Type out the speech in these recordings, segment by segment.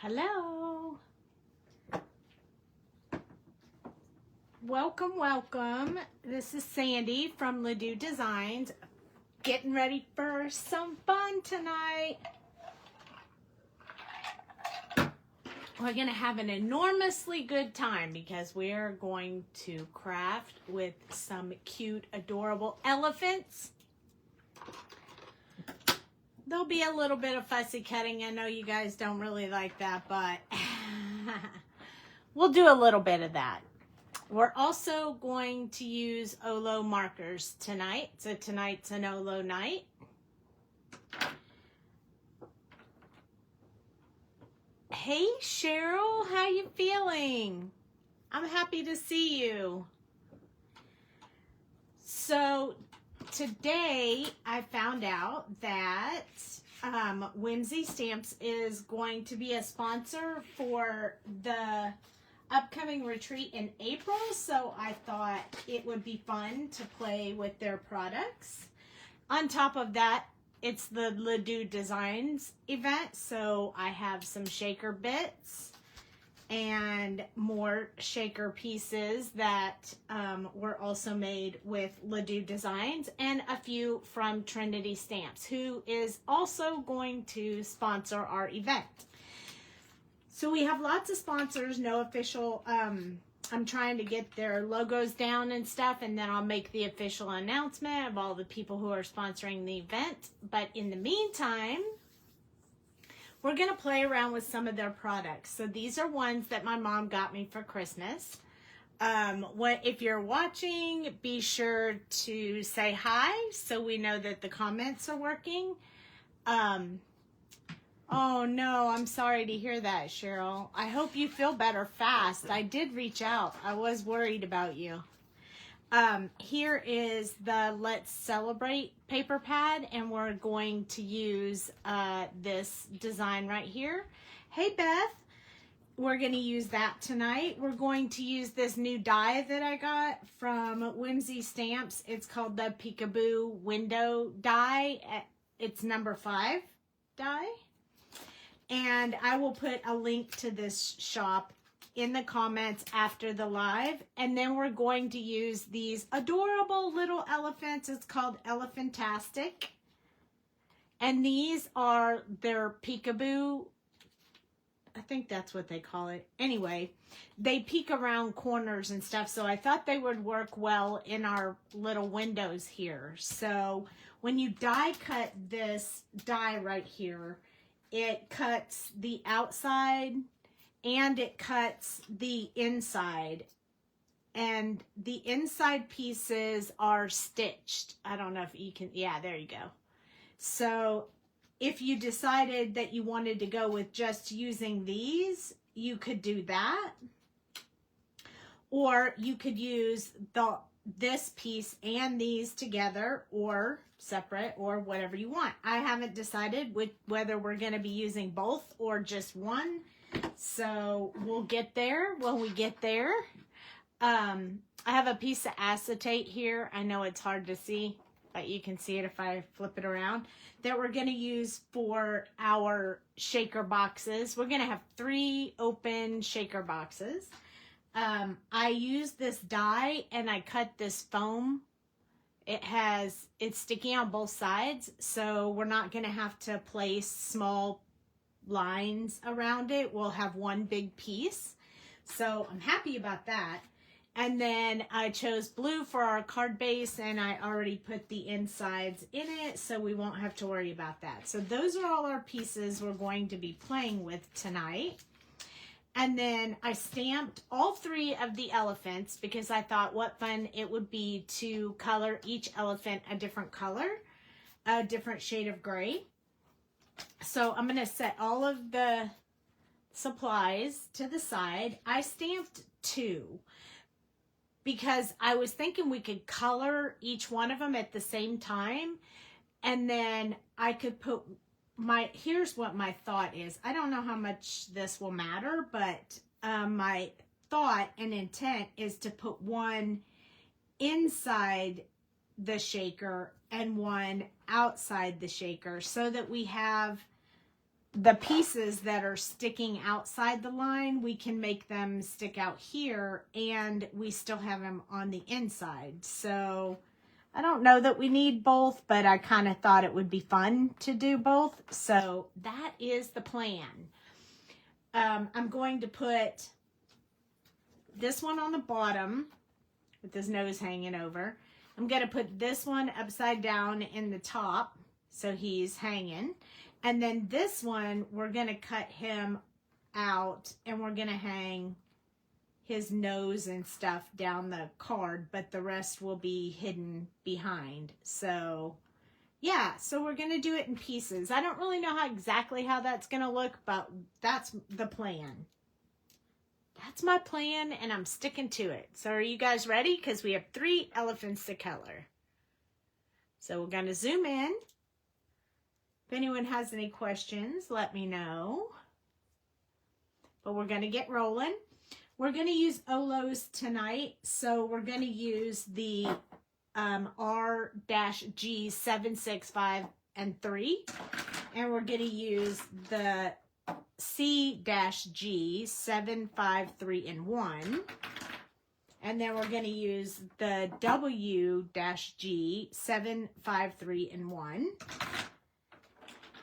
Hello. Welcome, welcome. This is Sandy from Doux Designs. Getting ready for some fun tonight. We're going to have an enormously good time because we are going to craft with some cute, adorable elephants. There'll be a little bit of fussy cutting. I know you guys don't really like that, but we'll do a little bit of that. We're also going to use Olo markers tonight. So tonight's an Olo night. Hey Cheryl, how you feeling? I'm happy to see you. So today I found out that Whimsy Stamps is going to be a sponsor for the upcoming retreat in April, so I thought it would be fun to play with their products. On top of that, it's the Doux Designs event, so I have some shaker bits and more shaker pieces that were also made with Doux Designs, and a few from Trinity Stamps, who is also going to sponsor our event. So we have lots of sponsors, no official, I'm trying to get their logos down and stuff, and then I'll make the official announcement of all the people who are sponsoring the event. But in the meantime, we're going to play around with some of their products. So these are ones that my mom got me for Christmas. If you're watching, be sure to say hi so we know that the comments are working. Oh no, I'm sorry to hear that, Cheryl. I hope you feel better fast. I did reach out. I was worried about you. Here is the Let's Celebrate paper pad, and we're going to use this design right here. Hey Beth, we're going to use that tonight. We're going to use this new die that I got from Whimsy Stamps. It's called the Peekaboo Window die. It's number 5 die. And I will put a link to this shop in the comments after the live. And then we're going to use these adorable little elephants. It's called Elephantastic. And these are their Peekaboo. I think that's what they call it. Anyway, they peek around corners and stuff. So I thought they would work well in our little windows here. So when you die cut this die right here, it cuts the outside and it cuts the inside. And the inside pieces are stitched. I don't know if you can, yeah, there you go. So if you decided that you wanted to go with just using these, you could do that. Or you could use this piece and these together, or separate, or whatever you want. I haven't decided whether we're going to be using both or just one, so we'll get there when we get there. I have a piece of acetate here. I know it's hard to see, but you can see it if I flip it around, that we're going to use for our shaker boxes. We're going to have 3 open shaker boxes. I used this die and I cut this foam. It's sticky on both sides, so we're not going to have to place small lines around it. We'll have one big piece. So I'm happy about that. And then I chose blue for our card base, and I already put the insides in it, so we won't have to worry about that. So those are all our pieces we're going to be playing with tonight. And then I stamped all 3 of the elephants because I thought what fun it would be to color each elephant a different color, a different shade of gray. So I'm going to set all of the supplies to the side. I stamped 2 because I was thinking we could color each one of them at the same time, and then I could put here's what my thought is. I don't know how much this will matter, but my thought and intent is to put one inside the shaker and one outside the shaker so that we have the pieces that are sticking outside the line, we can make them stick out here and we still have them on the inside. So I don't know that we need both, but I kind of thought it would be fun to do both. So that is the plan. I'm going to put this one on the bottom with his nose hanging over. I'm going to put this one upside down in the top so he's hanging. And then this one, we're going to cut him out and we're going to hang his nose and stuff down the card, but the rest will be hidden behind. So yeah, so we're going to do it in pieces. I don't really know exactly how that's going to look, but that's the plan. That's my plan and I'm sticking to it. So are you guys ready? Because we have 3 elephants to color. So we're going to zoom in. If anyone has any questions, let me know. But we're going to get rolling. We're going to use Olos tonight. So we're going to use the R-G 765 and 3. And we're going to use the C-G 753 and 1. And then we're going to use the W-G 753 and 1.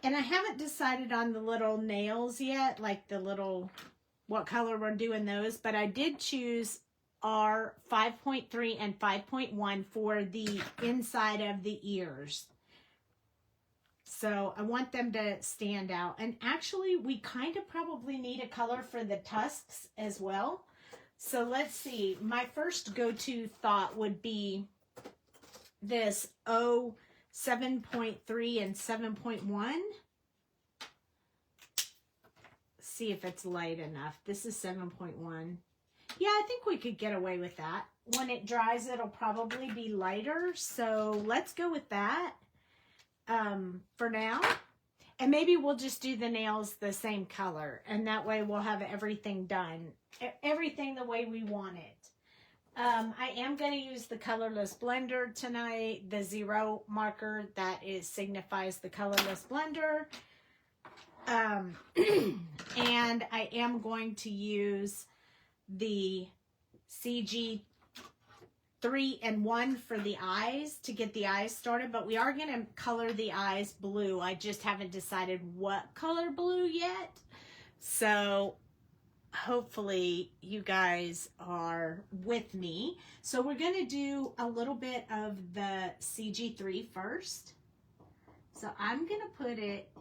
And I haven't decided on the little nails yet, like the little, what color we're doing those, but I did choose R 5.3 and 5.1 for the inside of the ears. So I want them to stand out. And actually, we kind of probably need a color for the tusks as well. So let's see. My first go-to thought would be this O 7.3 and 7.1. See if it's light enough. This is 7.1. Yeah, I think we could get away with that. When it dries, it'll probably be lighter. So let's go with that for now. And maybe we'll just do the nails the same color. And that way we'll have everything done. Everything the way we want it. I am going to use the colorless blender tonight, the 0 marker that signifies the colorless blender. And I am going to use the CG 3 and 1 for the eyes to get the eyes started, but we are going to color the eyes blue. I just haven't decided what color blue yet. So hopefully you guys are with me. So we're going to do a little bit of the CG3 first. So I'm going to put it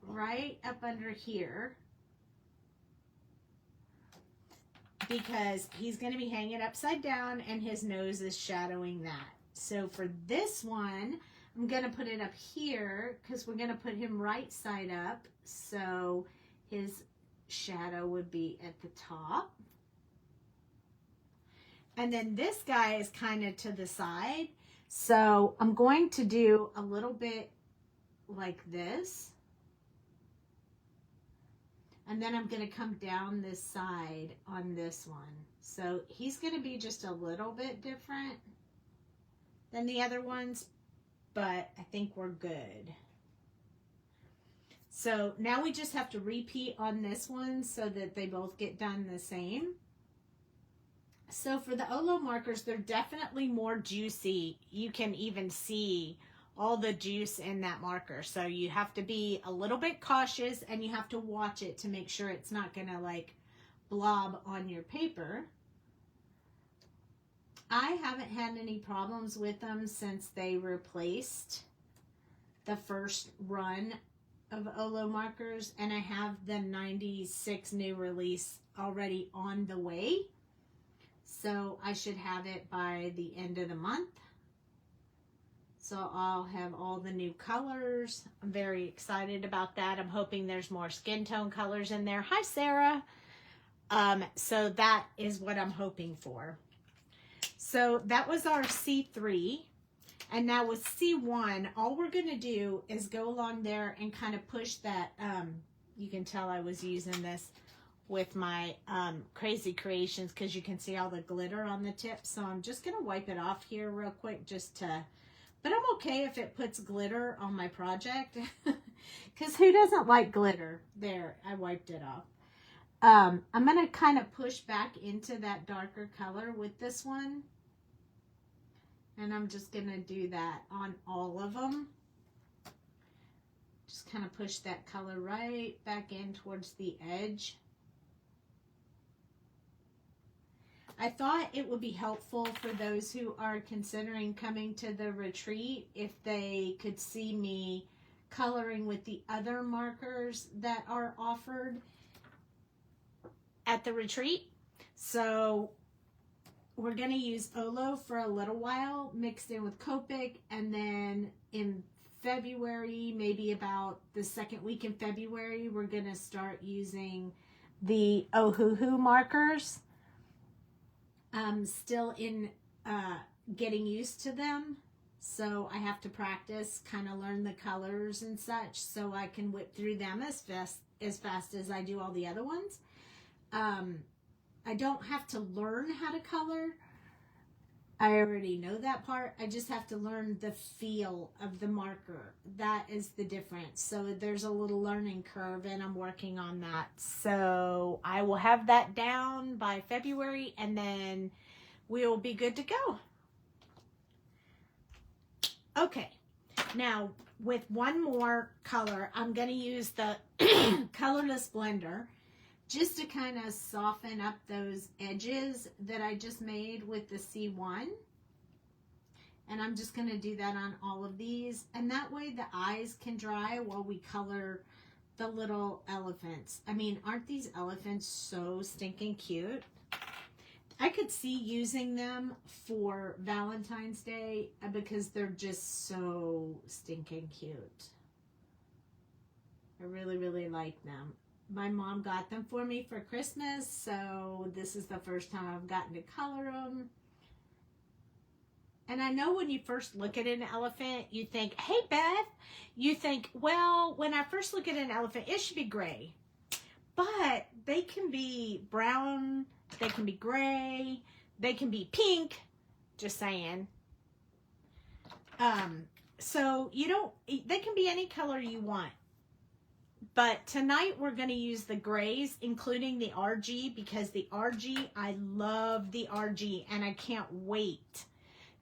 right up under here because he's going to be hanging upside down and his nose is shadowing that. So for this one, I'm going to put it up here because we're going to put him right side up. So his shadow would be at the top. And then this guy is kind of to the side. So I'm going to do a little bit like this. And then I'm going to come down this side on this one. So he's going to be just a little bit different than the other ones, but I think we're good. So now we just have to repeat on this one so that they both get done the same. So for the Olo markers, they're definitely more juicy. You can even see all the juice in that marker. So you have to be a little bit cautious and you have to watch it to make sure it's not gonna like blob on your paper. I haven't had any problems with them since they replaced the first run of Olo markers, and I have the 96 new release already on the way. So I should have it by the end of the month. So I'll have all the new colors. I'm very excited about that. I'm hoping there's more skin tone colors in there. Hi, Sarah. So that is what I'm hoping for. So that was our C3. And now with C1, all we're going to do is go along there and kind of push that. You can tell I was using this with my Crazy Creations because you can see all the glitter on the tip. So I'm just going to wipe it off here real quick just to But I'm okay if it puts glitter on my project. Because who doesn't like glitter? There, I wiped it off. I'm going to kind of push back into that darker color with this one. And I'm just going to do that on all of them. Just kind of push that color right back in towards the edge. I thought it would be helpful for those who are considering coming to the retreat if they could see me coloring with the other markers that are offered at the retreat. So we're going to use Olo for a little while mixed in with Copic, and then in February, maybe about the second week in February, we're going to start using the Ohuhu markers. I'm still in getting used to them, so I have to practice, kind of learn the colors and such, so I can whip through them as fast as I do all the other ones. I don't have to learn how to color. I already know that part. I just have to learn the feel of the marker. That is the difference. So there's a little learning curve, and I'm working on that. So I will have that down by February, and then we'll be good to go. Okay. Now, with one more color, I'm going to use the colorless blender just to kind of soften up those edges that I just made with the C1. And I'm just going to do that on all of these. And that way the eyes can dry while we color the little elephants. I mean, aren't these elephants so stinking cute? I could see using them for Valentine's Day because they're just so stinking cute. I really, really like them. My mom got them for me for Christmas, so this is the first time I've gotten to color them. And I know when you first look at an elephant, you think, hey, Beth, you think, well, when I first look at an elephant, it should be gray. But they can be brown, they can be gray, they can be pink, just saying. So they can be any color you want. But tonight we're going to use the grays, including the RG, because the RG, I love the RG, and I can't wait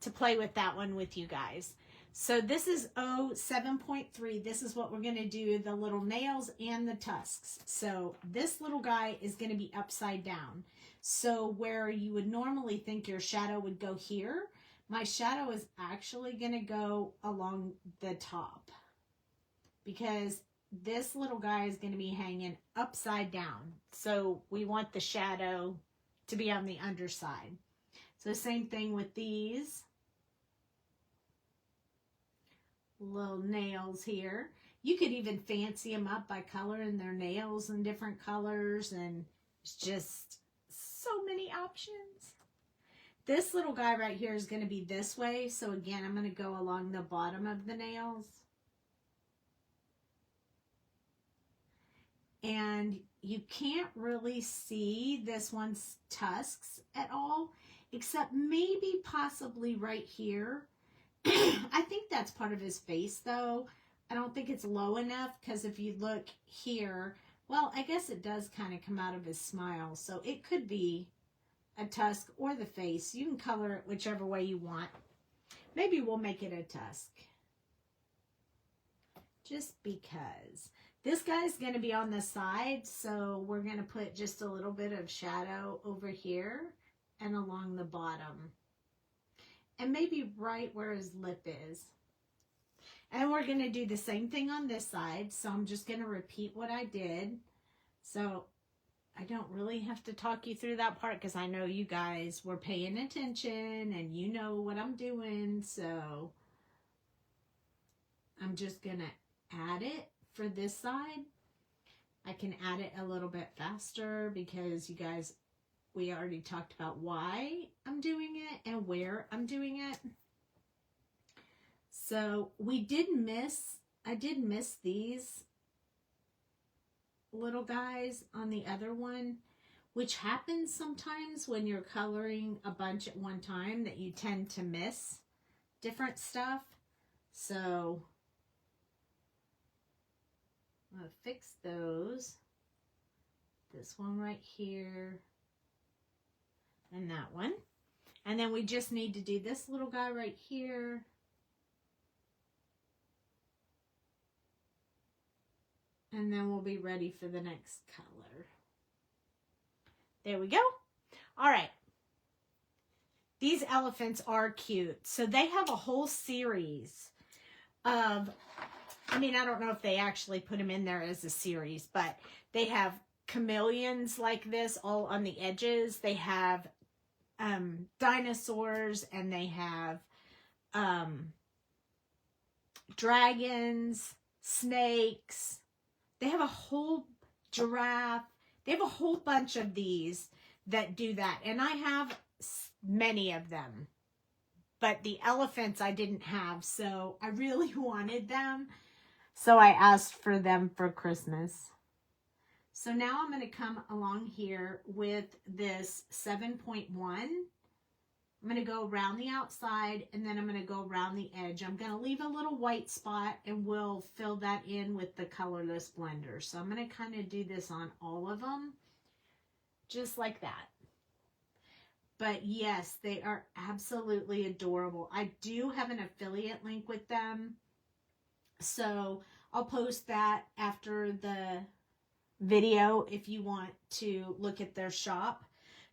to play with that one with you guys. So this is 07.3. This is what we're going to do, the little nails and the tusks. So this little guy is going to be upside down. So where you would normally think your shadow would go here, my shadow is actually going to go along the top, because this little guy is going to be hanging upside down. So we want the shadow to be on the underside. So same thing with these little nails here. You could even fancy them up by coloring their nails in different colors, and it's just so many options. This little guy right here is going to be this way. So again, I'm going to go along the bottom of the nails. And you can't really see this one's tusks at all, except maybe possibly right here. I think that's part of his face, though. I don't think it's low enough, because if you look here, well, I guess it does kind of come out of his smile. So it could be a tusk or the face. You can color it whichever way you want. Maybe we'll make it a tusk, just because. This guy's going to be on the side, so we're going to put just a little bit of shadow over here and along the bottom. And maybe right where his lip is. And we're going to do the same thing on this side, so I'm just going to repeat what I did. So I don't really have to talk you through that part, because I know you guys were paying attention and you know what I'm doing. So I'm just going to add it. For this side, I can add it a little bit faster because you guys, we already talked about why I'm doing it and where I'm doing it. So I did miss these little guys on the other one, which happens sometimes when you're coloring a bunch at one time, that you tend to miss different stuff. So I'm going to fix those. This one right here. And that one. And then we just need to do this little guy right here. And then we'll be ready for the next color. There we go. All right. These elephants are cute. So they have a whole series of, I mean, I don't know if they actually put them in there as a series, but they have chameleons like this all on the edges. They have dinosaurs, and they have dragons, snakes. They have a whole giraffe. They have a whole bunch of these that do that. And I have many of them. But the elephants I didn't have. So I really wanted them. So I asked for them for Christmas. So now I'm going to come along here with this 7.1. I'm going to go around the outside, and then I'm going to go around the edge. I'm going to leave a little white spot, and we'll fill that in with the colorless blender. So I'm going to kind of do this on all of them, just like that. But yes, they are absolutely adorable. I do have an affiliate link with them, so I'll post that after the video if you want to look at their shop.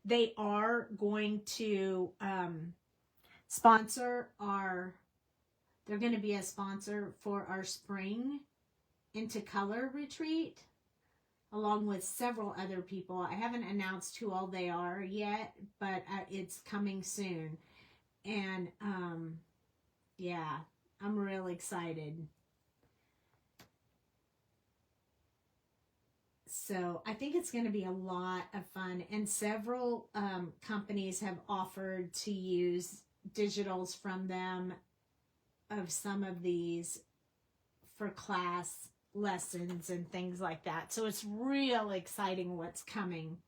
They are going to sponsor our, they're going to be a sponsor for our Spring into Color retreat, along with several other people. I haven't announced who all they are yet, but it's coming soon. And yeah, I'm really excited. So I think it's going to be a lot of fun, and several companies have offered to use digitals from them of some of these for class lessons and things like that. So it's real exciting what's coming.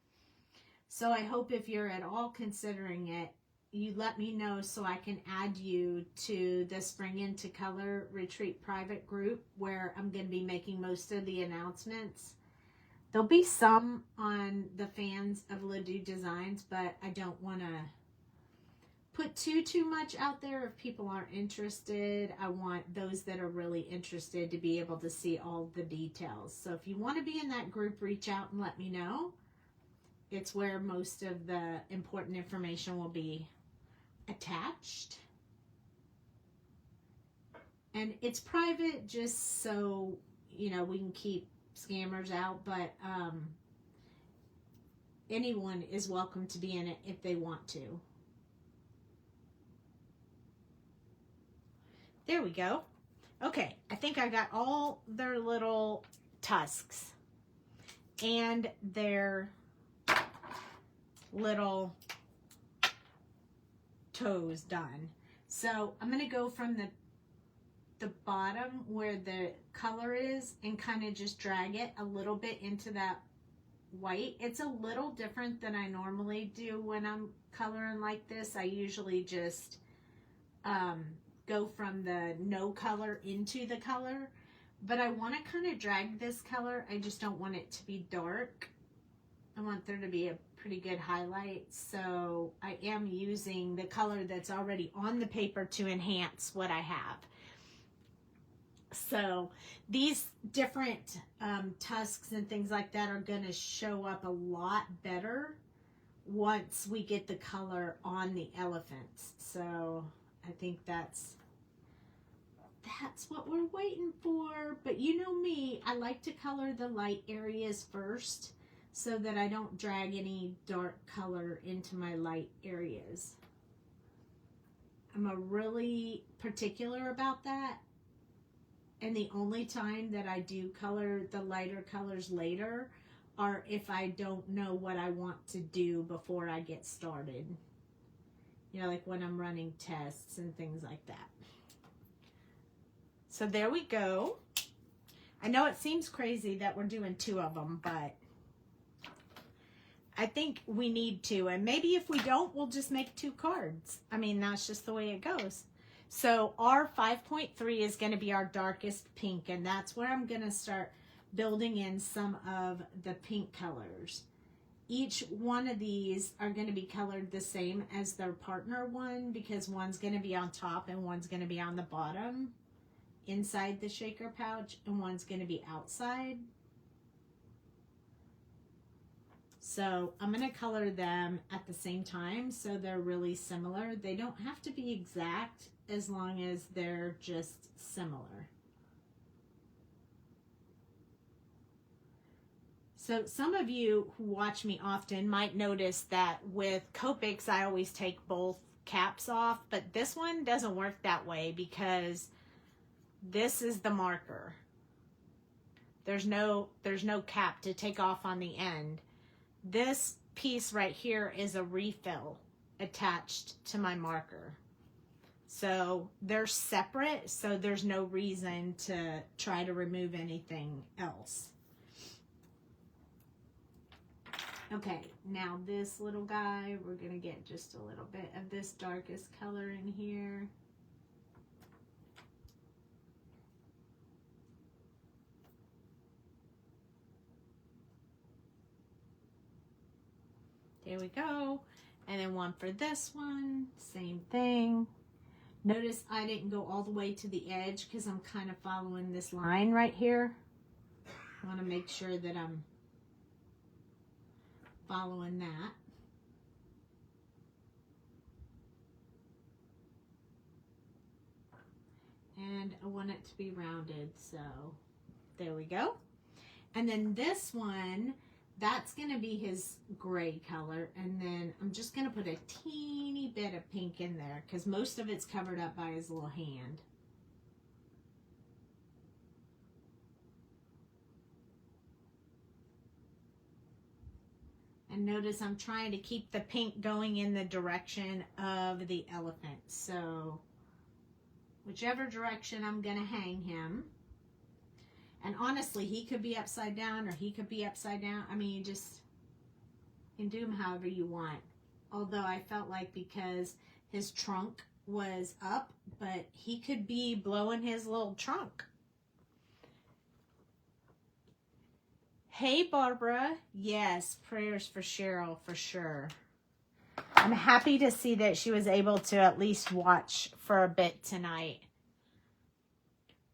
So I hope if you're at all considering it, you let me know so I can add you to the Spring into Color retreat private group, where I'm going to be making most of the announcements. There'll be some on the fans of Doux designs, but I don't want to put too much out there if people aren't interested. I want those that are really interested to be able to see all the details. So if you want to be in that group, reach out and let me know. It's where most of the important information will be attached. And it's private just so, you know, we can keep scammers out, but anyone is welcome to be in it if they want to. There we go. Okay, I think I got all their little tusks and their little toes done. So I'm going to go from the bottom where the color is and kind of just drag it a little bit into that white. It's a little different than I normally do when I'm coloring like this. I usually just go from the no color into the color, but I want to kind of drag this color. I just don't want it to be dark. I want there to be a pretty good highlight, so I am using the color that's already on the paper to enhance what I have. So these different tusks and things like that are going to show up a lot better once we get the color on the elephants. So I think that's what we're waiting for. But you know me, I like to color the light areas first so that I don't drag any dark color into my light areas. I'm really particular about that. And the only time that I do color the lighter colors later are if I don't know what I want to do before I get started. You know, like when I'm running tests and things like that. So there we go. I know it seems crazy that we're doing 2 of them, but I think we need to. And maybe if we don't, we'll just make 2 cards. I mean, that's just the way it goes. So our 5.3 is going to be our darkest pink, and that's where I'm going to start building in some of the pink colors. Each one of these are going to be colored the same as their partner one, because one's going to be on top and one's going to be on the bottom inside the shaker pouch, and one's going to be outside. So I'm going to color them at the same time so they're really similar. They don't have to be exact as long as they're just similar. So some of you who watch me often might notice that with Copics I always take both caps off, but this one doesn't work that way because this is the marker. There's no cap to take off on the end. This piece right here is a refill attached to my marker. So they're separate, so there's no reason to try to remove anything else. Okay, now this little guy, we're going to get just a little bit of this darkest color in here. There we go. And then one for this one, same thing. Notice I didn't go all the way to the edge because I'm kind of following this line right here. I want to make sure that I'm following that. And I want it to be rounded, so there we go. And then this one, that's going to be his gray color, and then I'm just going to put a teeny bit of pink in there because most of it's covered up by his little hand. And notice I'm trying to keep the pink going in the direction of the elephant. So whichever direction I'm going to hang him. And honestly, he could be upside down or he could be upside down. I mean, you can do him however you want. Although I felt like because his trunk was up, but he could be blowing his little trunk. Hey, Barbara. Yes, prayers for Cheryl for sure. I'm happy to see that she was able to at least watch for a bit tonight.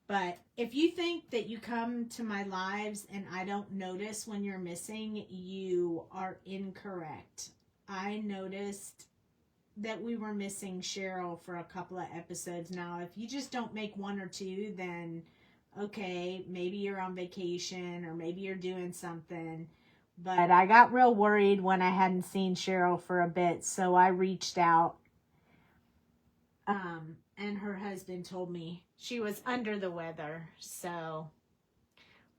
But if you think that you come to my lives and I don't notice when you're missing, you are incorrect. I noticed that we were missing Cheryl for a couple of episodes now. If you just don't make one or two, then okay, maybe you're on vacation or maybe you're doing something. But I got real worried when I hadn't seen Cheryl for a bit, so I reached out. And her husband told me she was under the weather, so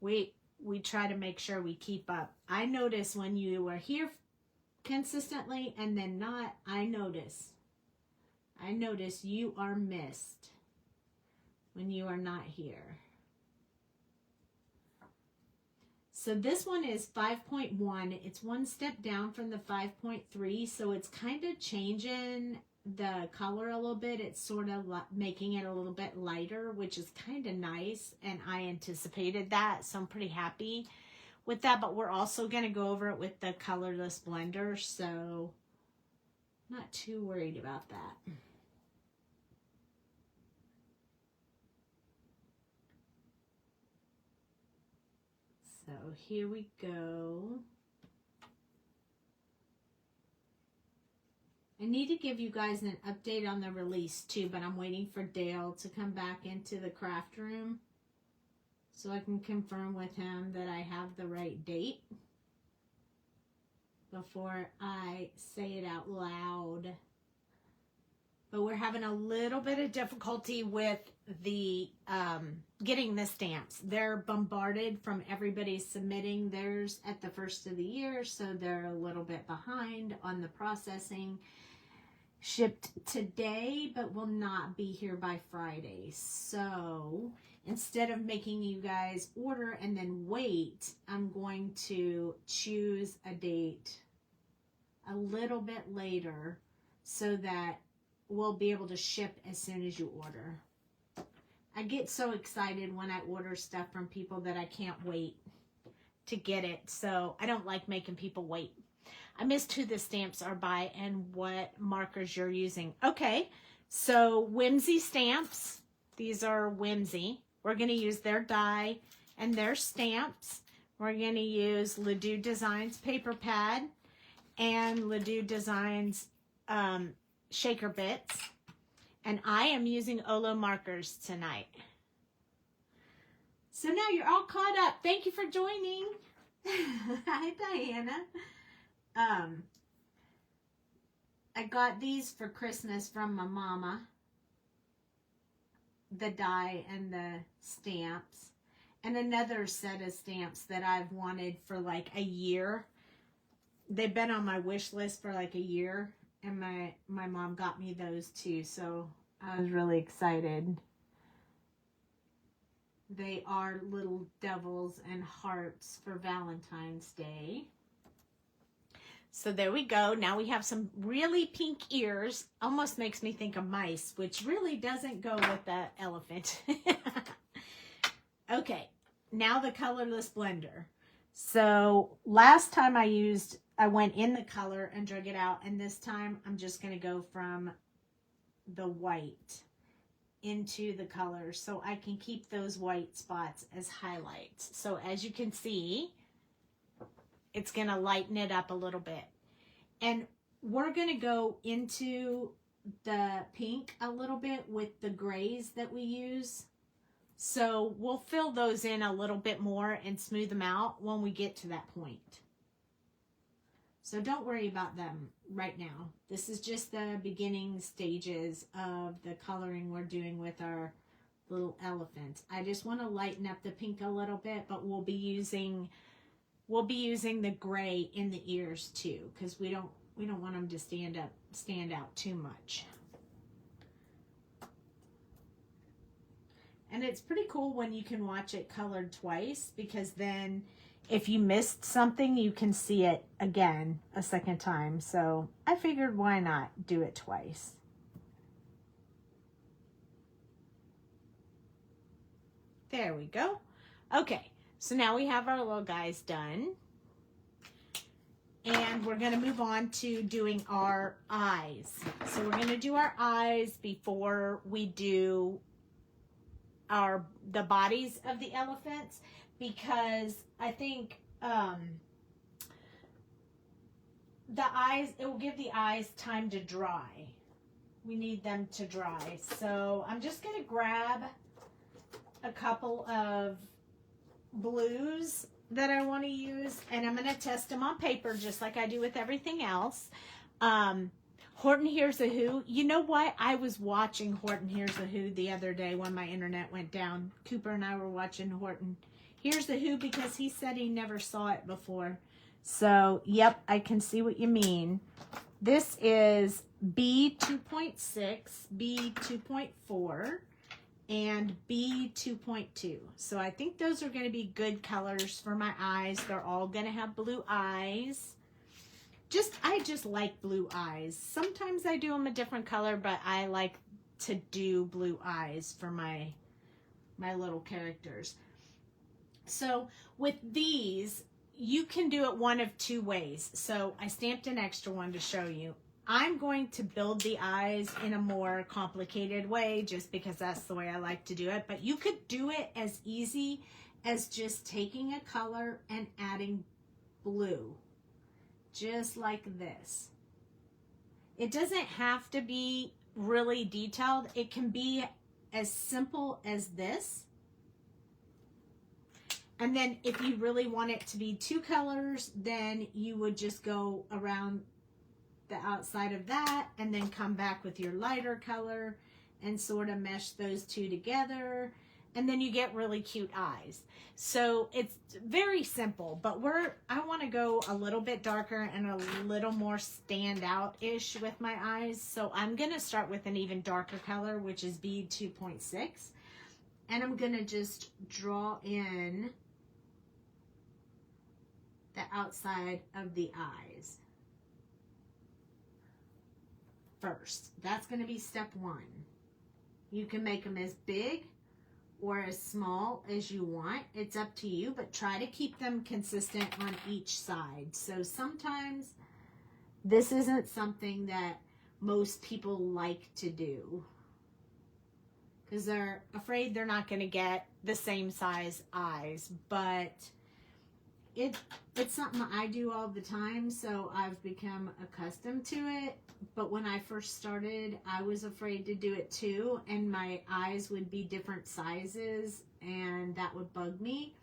we try to make sure we keep up. I notice when you are here consistently and then not. I notice you are missed when you are not here. So this one is 5.1. It's one step down from the 5.3, so it's kind of changing the color a little bit. It's sort of making it a little bit lighter, which is kind of nice, and I anticipated that, so I'm pretty happy with that. But we're also going to go over it with the colorless blender, so not too worried about that. So here we go. I need to give you guys an update on the release too, but I'm waiting for Dale to come back into the craft room so I can confirm with him that I have the right date before I say it out loud. But we're having a little bit of difficulty with the getting the stamps. They're bombarded from everybody submitting theirs at the first of the year, so they're a little bit behind on the processing. Shipped today, but will not be here by Friday. So instead of making you guys order and then wait, I'm going to choose a date a little bit later so that will be able to ship as soon as you order. I get so excited when I order stuff from people that I can't wait to get it. So I don't like making people wait. I missed who the stamps are by and what markers you're using. Okay, so Whimsy Stamps. These are Whimsy. We're going to use their die and their stamps. We're going to use Doux Designs paper pad and Doux Designs shaker bits. And I am using Olo markers tonight. So now you're all caught up. Thank you for joining. Hi, Diana. I got these for Christmas from my mama. The die and the stamps. And another set of stamps that I've wanted for like a year. They've been on my wish list for like a year. And my mom got me those too, so I was really excited. They are little devils and hearts for Valentine's Day. So there we go. Now we have some really pink ears. Almost makes me think of mice, which really doesn't go with the elephant. Okay, now the colorless blender. So last time I went in the color and drug it out, and this time I'm just going to go from the white into the color so I can keep those white spots as highlights. So as you can see, it's going to lighten it up a little bit. And we're going to go into the pink a little bit with the grays that we use. So we'll fill those in a little bit more and smooth them out when we get to that point. So don't worry about them right now. This is just the beginning stages of the coloring we're doing with our little elephant. I just want to lighten up the pink a little bit, but we'll be using the gray in the ears too, because we don't want them to stand out too much. And it's pretty cool when you can watch it colored twice, because then if you missed something, you can see it again a second time. So I figured, why not do it twice? There we go. Okay, so now we have our little guys done. And we're going to move on to doing our eyes. So we're going to do our eyes before we do the bodies of the elephants, because I think the eyes, it will give the eyes time to dry. We need them to dry. So I'm just going to grab a couple of blues that I want to use, and I'm going to test them on paper just like I do with everything else. Horton Hears a Who. You know what? I was watching Horton Hears a Who the other day when my internet went down. Cooper and I were watching Horton Hears a Who because he said he never saw it before. So, yep, I can see what you mean. This is B 2.6, B 2.4, and B 2.2. So I think those are going to be good colors for my eyes. They're all going to have blue eyes. I just like blue eyes. Sometimes I do them a different color, but I like to do blue eyes for my little characters. So with these, you can do it one of two ways. So I stamped an extra one to show you. I'm going to build the eyes in a more complicated way just because that's the way I like to do it. But you could do it as easy as just taking a color and adding blue. Just like this. It doesn't have to be really detailed. It can be as simple as this. And then if you really want it to be two colors, then you would just go around the outside of that and then come back with your lighter color and sort of mesh those two together. And then you get really cute eyes. So it's very simple, but I want to go a little bit darker and a little more stand out-ish with my eyes. So I'm going to start with an even darker color, which is B 2.6. And I'm going to just draw in the outside of the eyes. first. That's going to be step 1. You can make them as big or as small as you want. It's up to you, but try to keep them consistent on each side. So sometimes this isn't something that most people like to do because they're afraid they're not going to get the same size eyes, but it's something I do all the time, so I've become accustomed to it. But when I first started, I was afraid to do it too, and my eyes would be different sizes, and that would bug me.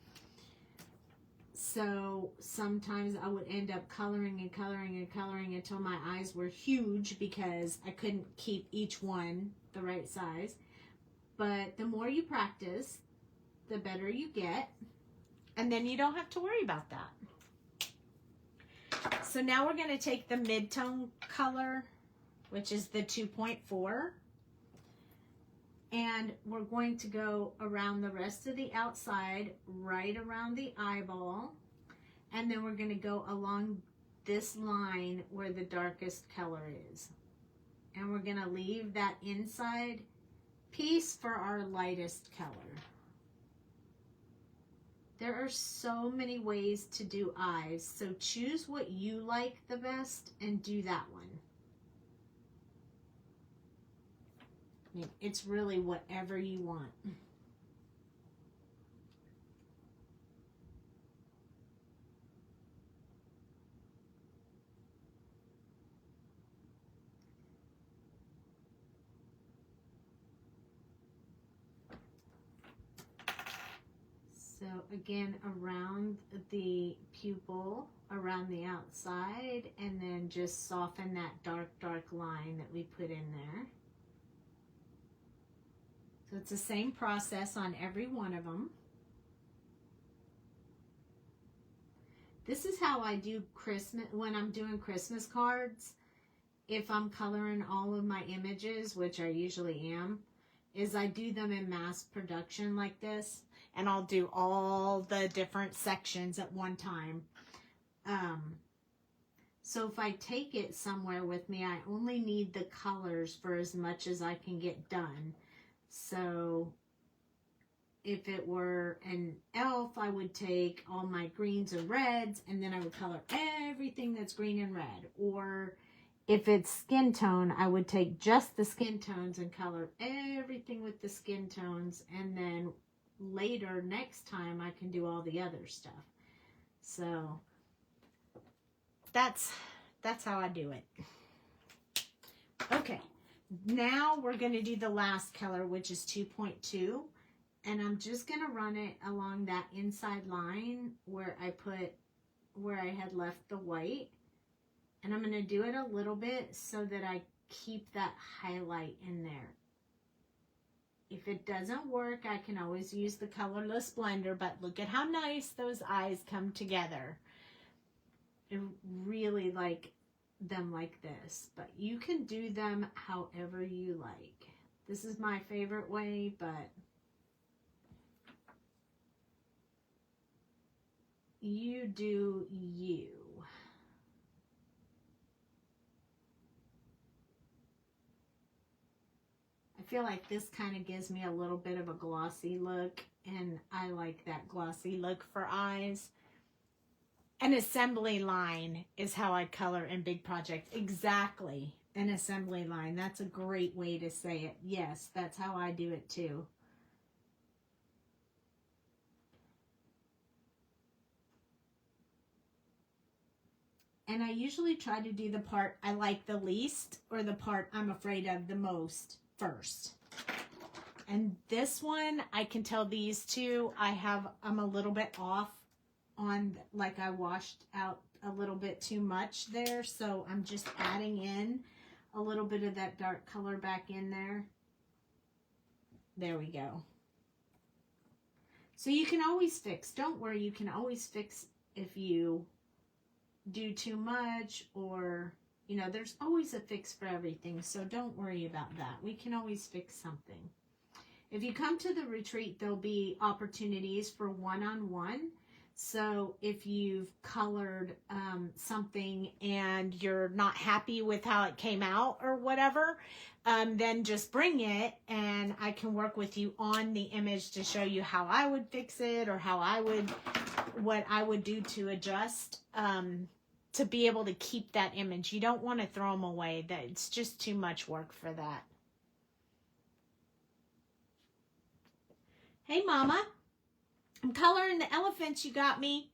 So sometimes I would end up coloring and coloring and coloring until my eyes were huge because I couldn't keep each one the right size. But the more you practice, the better you get. And then you don't have to worry about that. So now we're going to take the mid-tone color, which is the 2.4. And we're going to go around the rest of the outside, right around the eyeball. And then we're going to go along this line where the darkest color is. And we're going to leave that inside piece for our lightest color. There are so many ways to do eyes, so choose what you like the best and do that one. I mean, it's really whatever you want. So again, around the pupil, around the outside, and then just soften that dark line that we put in there. So it's the same process on every one of them. This is how I do Christmas, when I'm doing Christmas cards. If I'm coloring all of my images, which I usually am, is I do them in mass production like this. And I'll do all the different sections at one time. So if I take it somewhere with me, I only need the colors for as much as I can get done. So if it were an elf, I would take all my greens and reds, and then I would color everything that's green and red. Or if it's skin tone, I would take just the skin tones and color everything with the skin tones, and then later next time I can do all the other stuff. So that's how I do it. Okay, now we're going to do the last color, which is 2.2, and I'm just going to run it along that inside line where I had left the white, and I'm going to do it a little bit so that I keep that highlight in there. If it doesn't work, I can always use the colorless blender, but look at how nice those eyes come together. I really like them like this, but you can do them however you like. This is my favorite way, but you do you. I feel like this kind of gives me a little bit of a glossy look, and I like that glossy look for eyes. An assembly line is how I color in big projects. Exactly, an assembly line. That's a great way to say it. Yes, that's how I do it too. And I usually try to do the part I like the least or the part I'm afraid of the most first. And this one, I can tell these two, I'm a little bit off on, like I washed out a little bit too much there. So I'm just adding in a little bit of that dark color back in there. There we go. So you can always fix, don't worry, you can always fix if you do too much, or you know, there's always a fix for everything, so don't worry about that. We can always fix something. If you come to the retreat, there'll be opportunities for one-on-one. So if you've colored something and you're not happy with how it came out or whatever, then just bring it and I can work with you on the image to show you how I would fix it or what I would do to adjust to be able to keep that image. You don't want to throw them away. It's just too much work for that. Hey, Mama. I'm coloring the elephants you got me.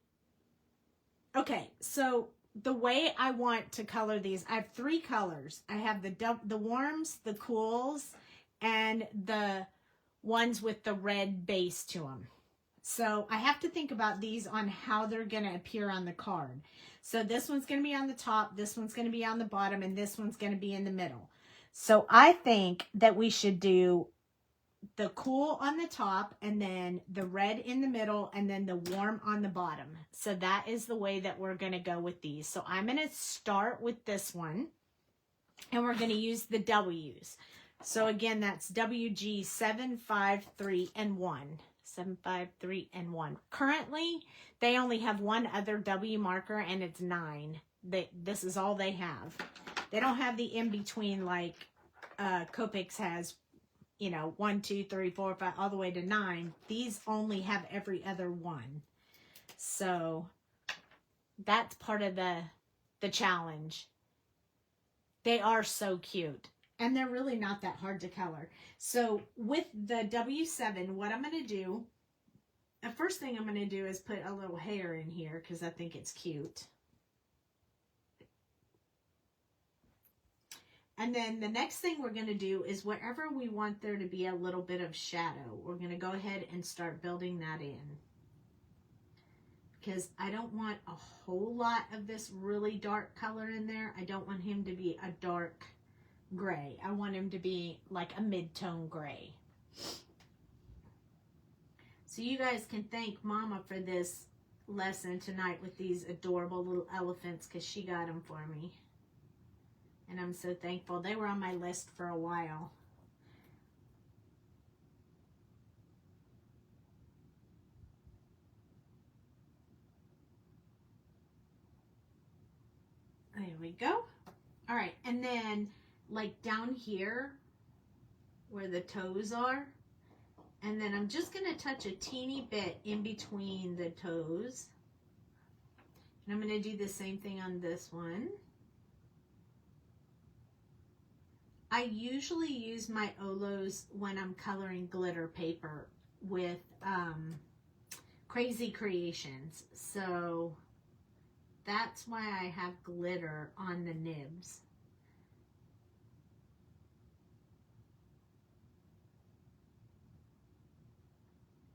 Okay, so the way I want to color these, I have 3 colors. I have the warms, the cools, and the ones with the red base to them. So I have to think about these on how they're going to appear on the card. So this one's going to be on the top, this one's going to be on the bottom, and this one's going to be in the middle. So I think that we should do the cool on the top and then the red in the middle and then the warm on the bottom. So that is the way that we're going to go with these. So I'm going to start with this one and we're going to use the W's. So again, that's WG 753 and 1. 753 and 1. Currently, they only have one other W marker and it's 9. This is all they have. They don't have the in-between like Copics has, you know, 1, 2, 3, 4, 5, all the way to 9. These only have every other one. So that's part of the challenge. They are so cute. And they're really not that hard to color. So with the W7, what I'm going to do, the first thing I'm going to do is put a little hair in here because I think it's cute. And then the next thing we're going to do is wherever we want there to be a little bit of shadow, we're going to go ahead and start building that in. Because I don't want a whole lot of this really dark color in there. I don't want him to be a dark gray. I want him to be like a mid-tone gray. So you guys can thank Mama for this lesson tonight with these adorable little elephants because she got them for me. And I'm so thankful. They were on my list for a while. There we go. All right, and then like down here where the toes are, and then I'm just going to touch a teeny bit in between the toes. And I'm going to do the same thing on this one. I usually use my Olos when I'm coloring glitter paper with Crazy Creations. So that's why I have glitter on the nibs.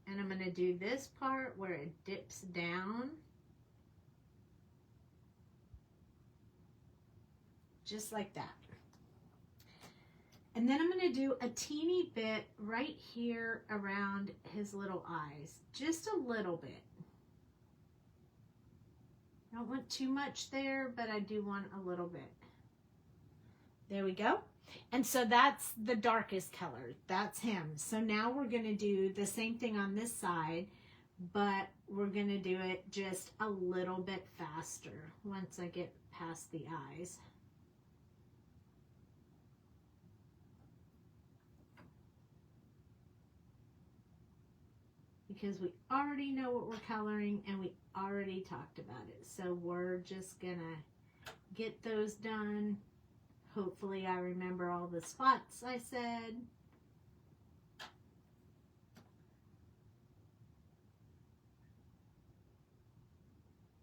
And I'm going to do this part where it dips down. Just like that. And then I'm going to do a teeny bit right here around his little eyes. Just a little bit. I don't want too much there, but I do want a little bit. There we go. And so that's the darkest color. That's him. So now we're going to do the same thing on this side, but we're going to do it just a little bit faster once I get past the eyes. Because we already know what we're coloring and we already talked about it. So we're just going to get those done. Hopefully I remember all the spots I said.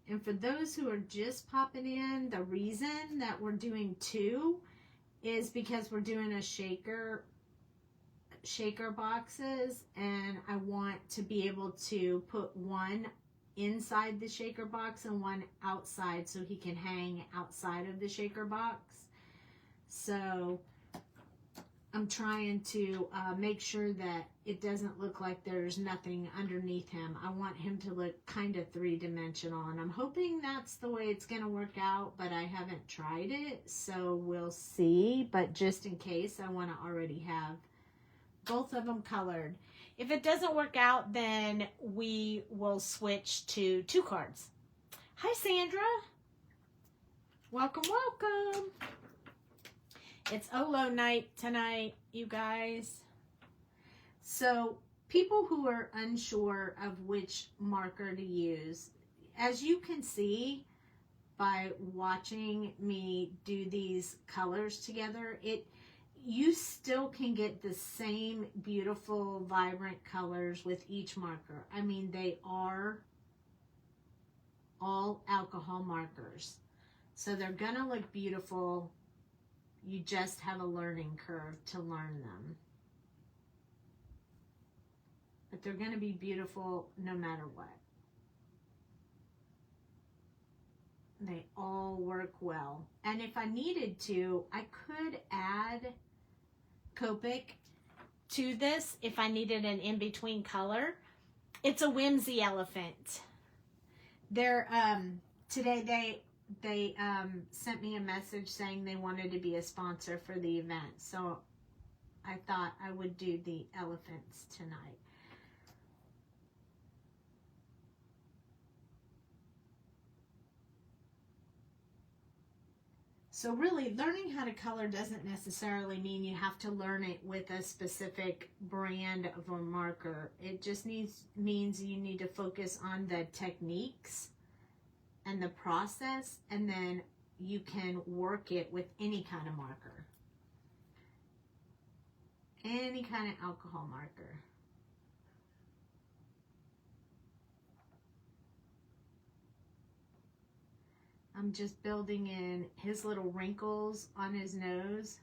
And for those who are just popping in, the reason that we're doing 2 is because we're doing a shaker boxes, and I want to be able to put one inside the shaker box and one outside so he can hang outside of the shaker box. So I'm trying to make sure that it doesn't look like there's nothing underneath him. I want him to look kind of 3-dimensional, and I'm hoping that's the way it's going to work out, but I haven't tried it, so we'll see. But just in case, I want to already have both of them colored. If it doesn't work out, then we will switch to 2 cards. Hi, Sandra. Welcome, welcome. It's Olo night tonight, you guys. So people who are unsure of which marker to use, as you can see by watching me do these colors together, you still can get the same beautiful, vibrant colors with each marker. I mean, they are all alcohol markers. So they're gonna look beautiful. You just have a learning curve to learn them. But they're gonna be beautiful no matter what. They all work well. And if I needed to, I could add Copic to this if I needed an in-between color. It's a Whimsy elephant. They're today they sent me a message saying they wanted to be a sponsor for the event, so I thought I would do the elephants tonight. So really, learning how to color doesn't necessarily mean you have to learn it with a specific brand of a marker. It just means you need to focus on the techniques and the process, and then you can work it with any kind of marker. Any kind of alcohol marker. I'm just building in his little wrinkles on his nose.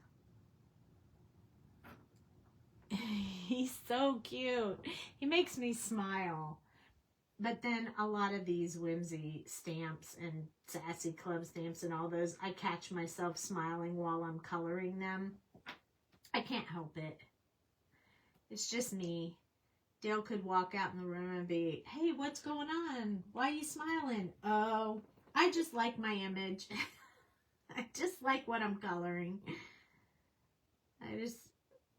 He's so cute. He makes me smile. But then a lot of these Whimsy stamps and Sassy Club stamps and all those, I catch myself smiling while I'm coloring them. I can't help it. It's just me. Dale could walk out in the room and be, hey, what's going on? Why are you smiling? Oh, I just like my image. I just like what I'm coloring. I just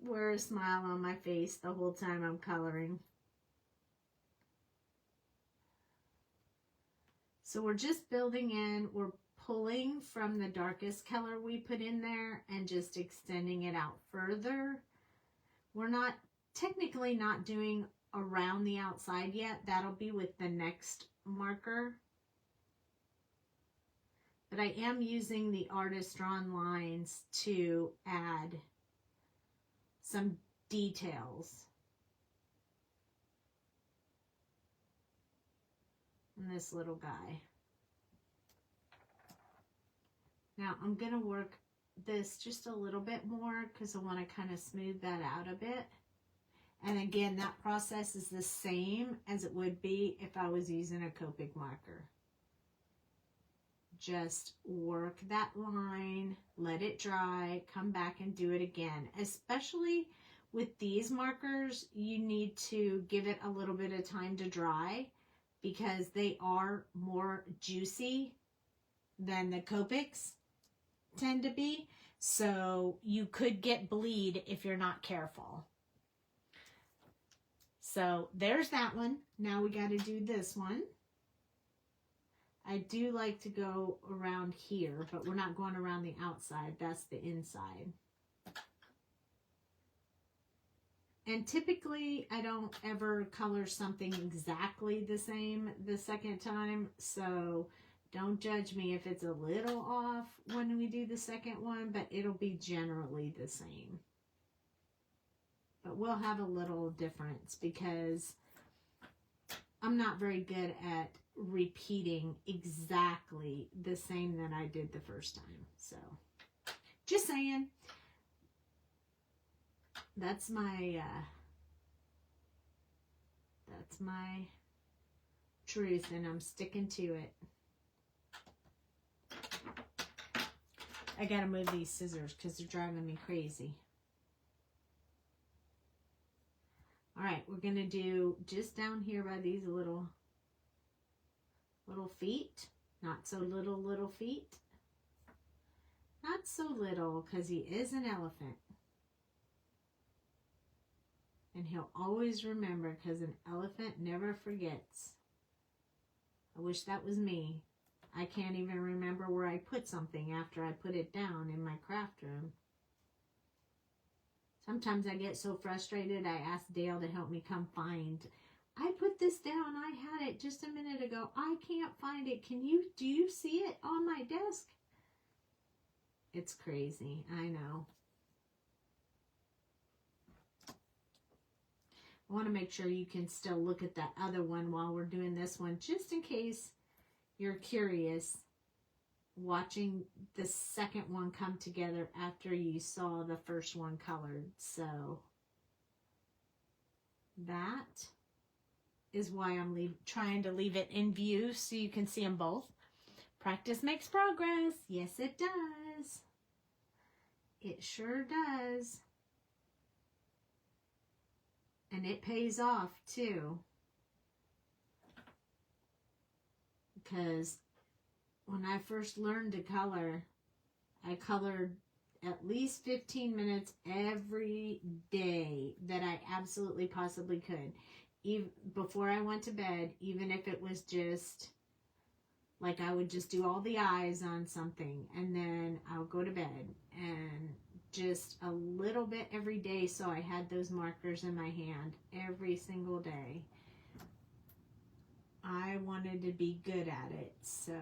wear a smile on my face the whole time I'm coloring. So we're just building in, we're pulling from the darkest color we put in there and just extending it out further. We're not, technically not doing around the outside yet. That'll be with the next marker. But I am using the artist drawn lines to add some details. And this little guy. Now I'm going to work this just a little bit more because I want to kind of smooth that out a bit. And again, that process is the same as it would be if I was using a Copic marker. Just work that line, let it dry, come back and do it again. Especially with these markers, you need to give it a little bit of time to dry because they are more juicy than the Copics tend to be. So you could get bleed if you're not careful. So there's that one. Now we got to do this one. I do like to go around here, but we're not going around the outside. That's the inside. And typically, I don't ever color something exactly the same the second time. So don't judge me if it's a little off when we do the second one, but it'll be generally the same. But we'll have a little difference because I'm not very good at repeating exactly the same that I did the first time. So just saying, that's my truth, and I'm sticking to it. I gotta move these scissors because they're driving me crazy. All right, we're gonna do just down here by these little feet. Not so little feet. Not so little because he is an elephant. And he'll always remember, because an elephant never forgets. I wish that was me. I can't even remember where I put something after I put it down in my craft room. Sometimes I get so frustrated, I ask Dale to help me come find. I put this down. I had it just a minute ago. I can't find it. Do you see it on my desk? It's crazy. I know. I want to make sure you can still look at that other one while we're doing this one, just in case you're curious, watching the second one come together after you saw the first one colored. So that is why I'm trying to leave it in view so you can see them both. Practice makes progress. Yes, it does. It sure does. And it pays off too. Because when I first learned to color, I colored at least 15 minutes every day that I absolutely possibly could. Even before I went to bed, even if it was just like I would just do all the eyes on something and then I'll go to bed, and just a little bit every day, so I had those markers in my hand every single day. I wanted to be good at it, so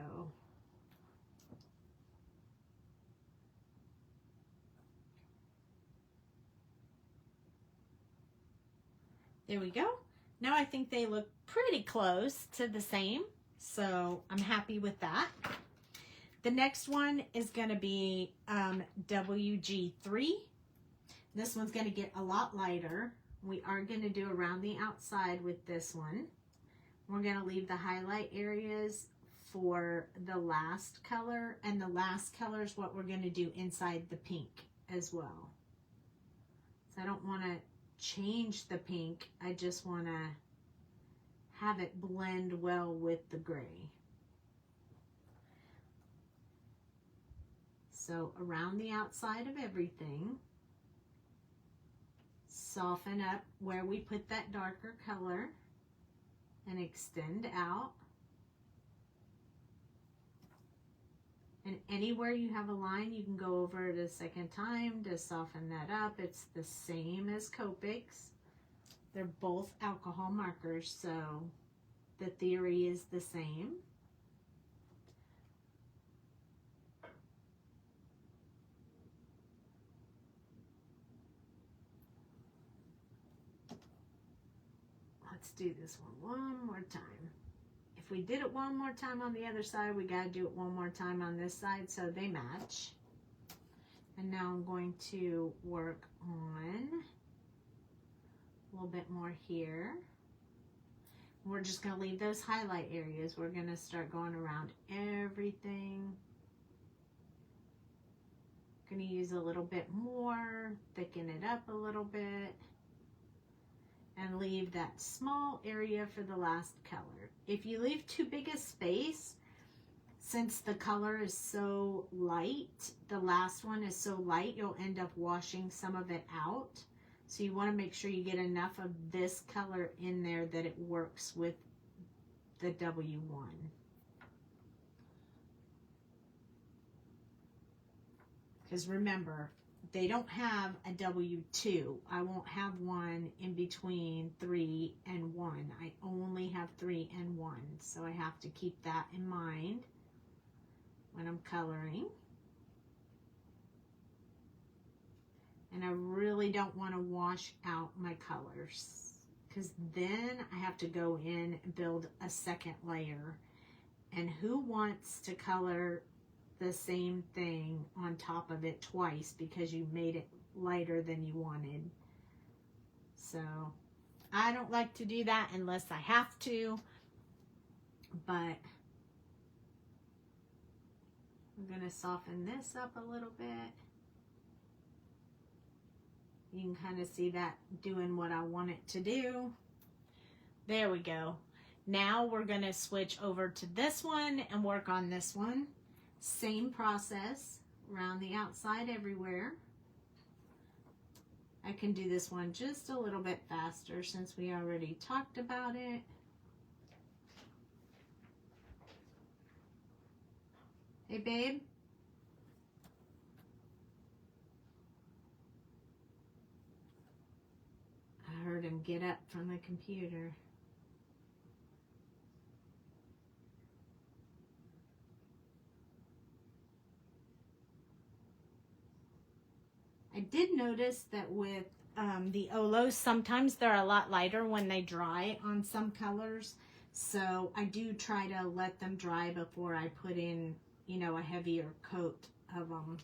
there we go. Now I think they look pretty close to the same, so I'm happy with that. The next one is going to be WG3. This one's going to get a lot lighter. We are going to do around the outside with this one. We're going to leave the highlight areas for the last color, and the last color is what we're going to do inside the pink as well. So I don't want to change the pink. I just want to have it blend well with the gray. So around the outside of everything, soften up where we put that darker color and extend out. And anywhere you have a line, you can go over it a second time to soften that up. It's the same as Copics. They're both alcohol markers, so the theory is the same. Let's do this one more time. If we did it one more time on the other side, we got to do it one more time on this side so they match. And now I'm going to work on a little bit more here. We're just going to leave those highlight areas. We're going to start going around everything. Going to use a little bit more, thicken it up a little bit, and leave that small area for the last color. If you leave too big a space, since the color is so light, the last one is so light, you'll end up washing some of it out. So you want to make sure you get enough of this color in there that it works with the W1. Because remember, they don't have a W2. I won't have one in between 3 and 1. I only have 3 and 1. So I have to keep that in mind when I'm coloring. And I really don't want to wash out my colors, because then I have to go in and build a second layer. And who wants to color the same thing on top of it twice because you made it lighter than you wanted? So I don't like to do that unless I have to, but I'm going to soften this up a little bit. You can kind of see that doing what I want it to do. There we go. Now we're going to switch over to this one and work on this one. Same process, around the outside everywhere. I can do this one just a little bit faster since we already talked about it. Hey, babe. I heard him get up from the computer. I did notice that with the Olos, sometimes they're a lot lighter when they dry on some colors. So I do try to let them dry before I put in, you know, a heavier coat of them.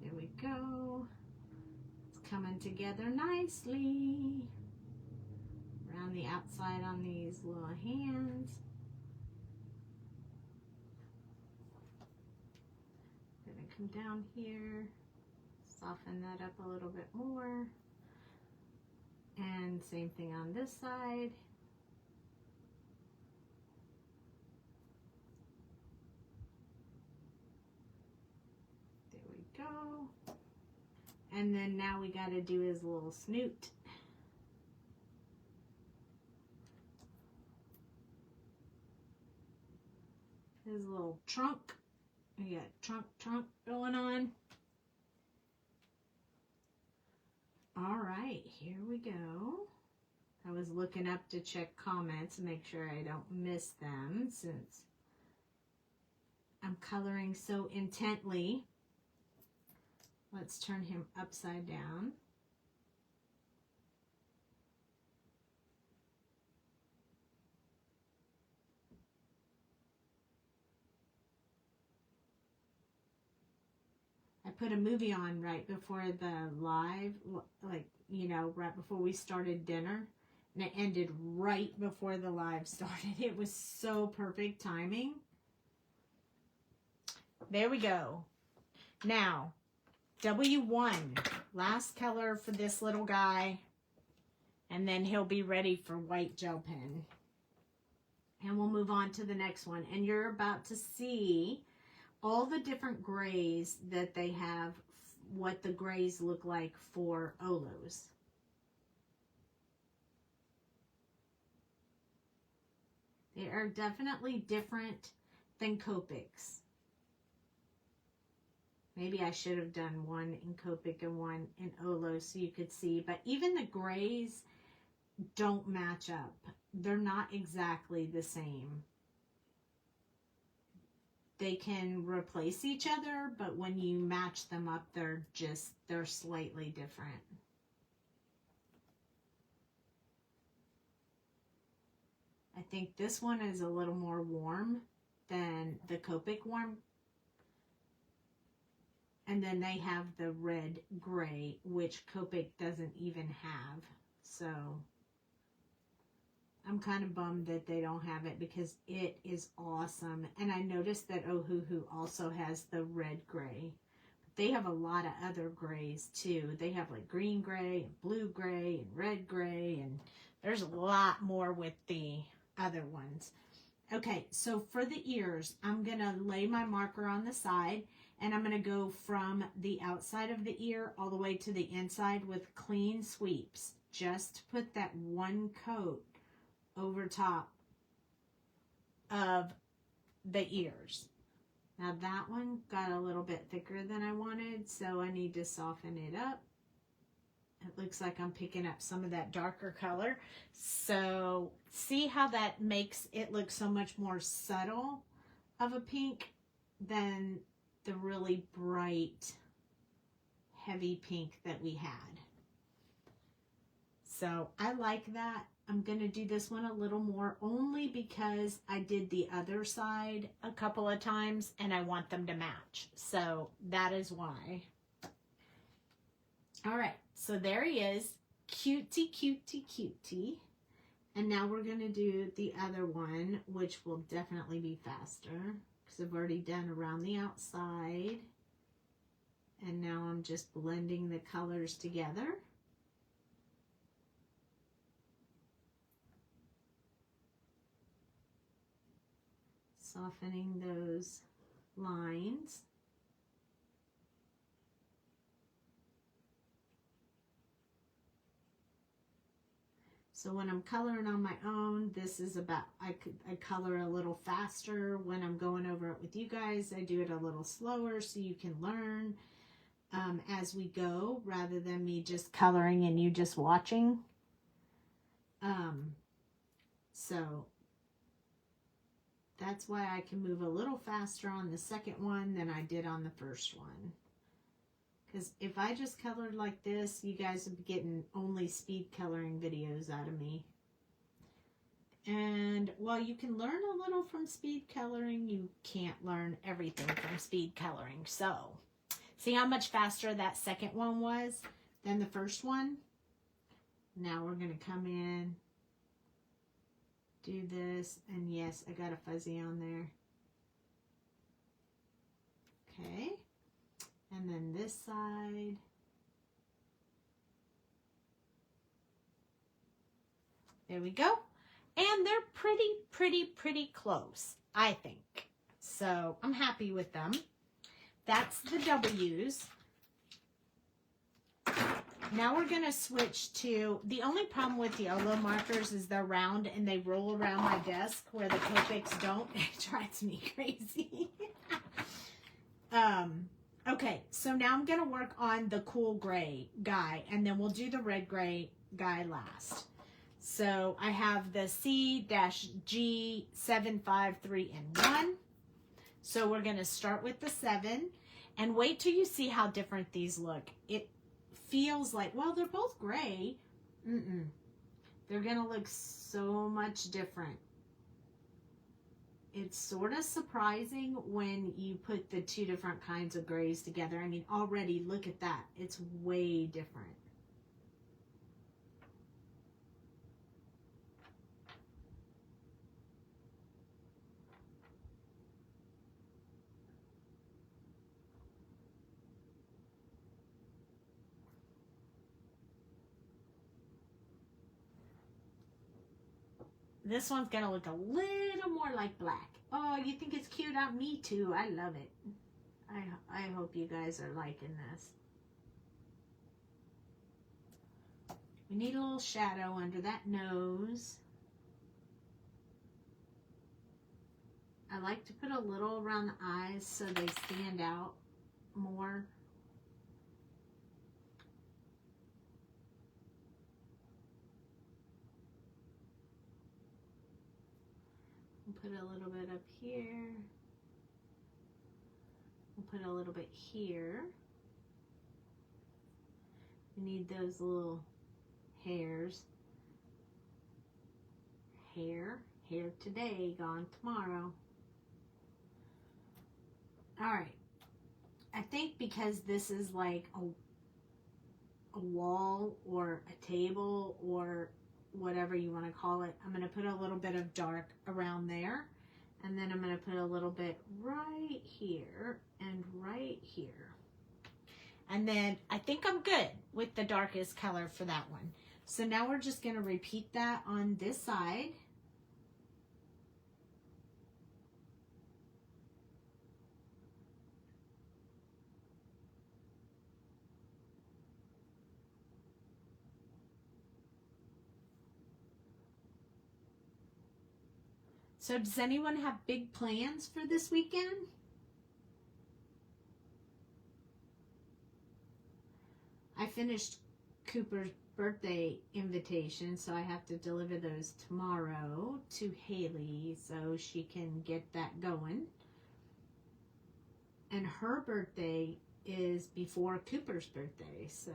There we go. It's coming together nicely. Around the outside on these little hands. Gonna come down here, soften that up a little bit more. And same thing on this side. There we go. And then now we got to do his little snoot. His little trunk. We got trunk going on. All right, here we go. I was looking up to check comments and make sure I don't miss them since I'm coloring so intently. Let's turn him upside down. I put a movie on right before the live, like, you know, right before we started dinner. And it ended right before the live started. It was so perfect timing. There we go. Now, W1, last color for this little guy. And then he'll be ready for white gel pen. And we'll move on to the next one. And you're about to see all the different grays that they have, what the grays look like for Olos. They are definitely different than Copics. Maybe I should have done one in Copic and one in Olos so you could see. But even the grays don't match up. They're not exactly the same. They can replace each other, but when you match them up, they're slightly different. I think this one is a little more warm than the Copic one. And then they have the red gray, which Copic doesn't even have. So I'm kind of bummed that they don't have it because it is awesome. And I noticed that Ohuhu also has the red gray. But they have a lot of other grays too. They have like green gray and blue gray and red gray. And there's a lot more with the other ones. Okay, so for the ears, I'm going to lay my marker on the side. And I'm going to go from the outside of the ear all the way to the inside with clean sweeps. Just to put that one coat over top of the ears. Now that one got a little bit thicker than I wanted, so I need to soften it up. It looks like I'm picking up some of that darker color. So see how that makes it look so much more subtle of a pink than the really bright, heavy pink that we had. So I like that. I'm going to do this one a little more only because I did the other side a couple of times and I want them to match. So that is why. All right, so there he is. Cutie, cutie, cutie. And now we're going to do the other one, which will definitely be faster. because I've already done around the outside. And now I'm just blending the colors together. Softening those lines. So when I'm coloring on my own, this is about, I color a little faster. When I'm going over it with you guys, I do it a little slower so you can learn as we go, rather than me just coloring and you just watching. So that's why I can move a little faster on the second one than I did on the first one. Because if I just colored like this, you guys would be getting only speed coloring videos out of me. And while you can learn a little from speed coloring, you can't learn everything from speed coloring. So, see how much faster that second one was than the first one? Now we're going to come in, do this, and yes, I got a fuzzy on there. Okay. And then this side. There we go. And they're pretty close, I think. So I'm happy with them. That's the W's. Now we're going to switch to, the only problem with yellow markers is they're round and they roll around my desk where the Copics don't. It drives me crazy. Okay, so now I'm going to work on the cool gray guy, and then we'll do the red gray guy last. So I have the C-G753-1. So we're going to start with the 7, and wait till you see how different these look. It feels like, well, they're both gray. They're going to look so much different. It's sort of surprising when you put the two different kinds of grays together. I mean, already look at that. It's way different. This one's going to look a little more like black. Oh, you think it's cute? Me too. I love it. I hope you guys are liking this. We need a little shadow under that nose. I like to put a little around the eyes so they stand out more. Put a little bit up here. We'll put a little bit here. We need those little hairs. Hair today, gone tomorrow. All right. I think because this is like a wall or a table or whatever you want to call it, I'm going to put a little bit of dark around there, and then I'm going to put a little bit right here and right here, and then I think I'm good with the darkest color for that one. So now we're just going to repeat that on this side. So does anyone have big plans for this weekend? I finished Cooper's birthday invitation, so I have to deliver those tomorrow to Haley so she can get that going. And her birthday is before Cooper's birthday, so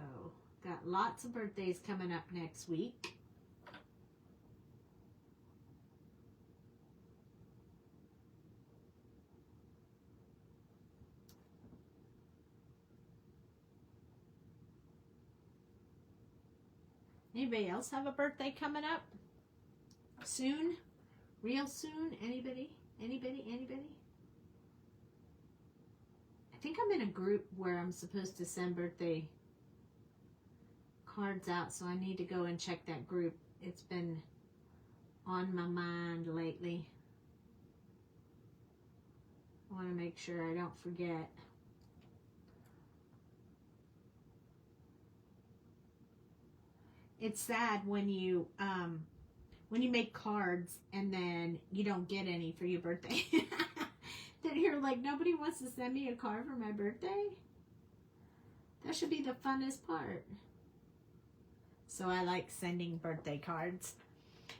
got lots of birthdays coming up next week. Anybody else have a birthday coming up soon? Real soon? Anybody? Anybody? Anybody? think I'm in a group where I'm supposed to send birthday cards out, so I need to go and check that group. It's been on my mind lately. I want to make sure I don't forget. It's sad when you make cards and then you don't get any for your birthday. Then you're like, nobody wants to send me a card for my birthday? That should be the funnest part. So I like sending birthday cards.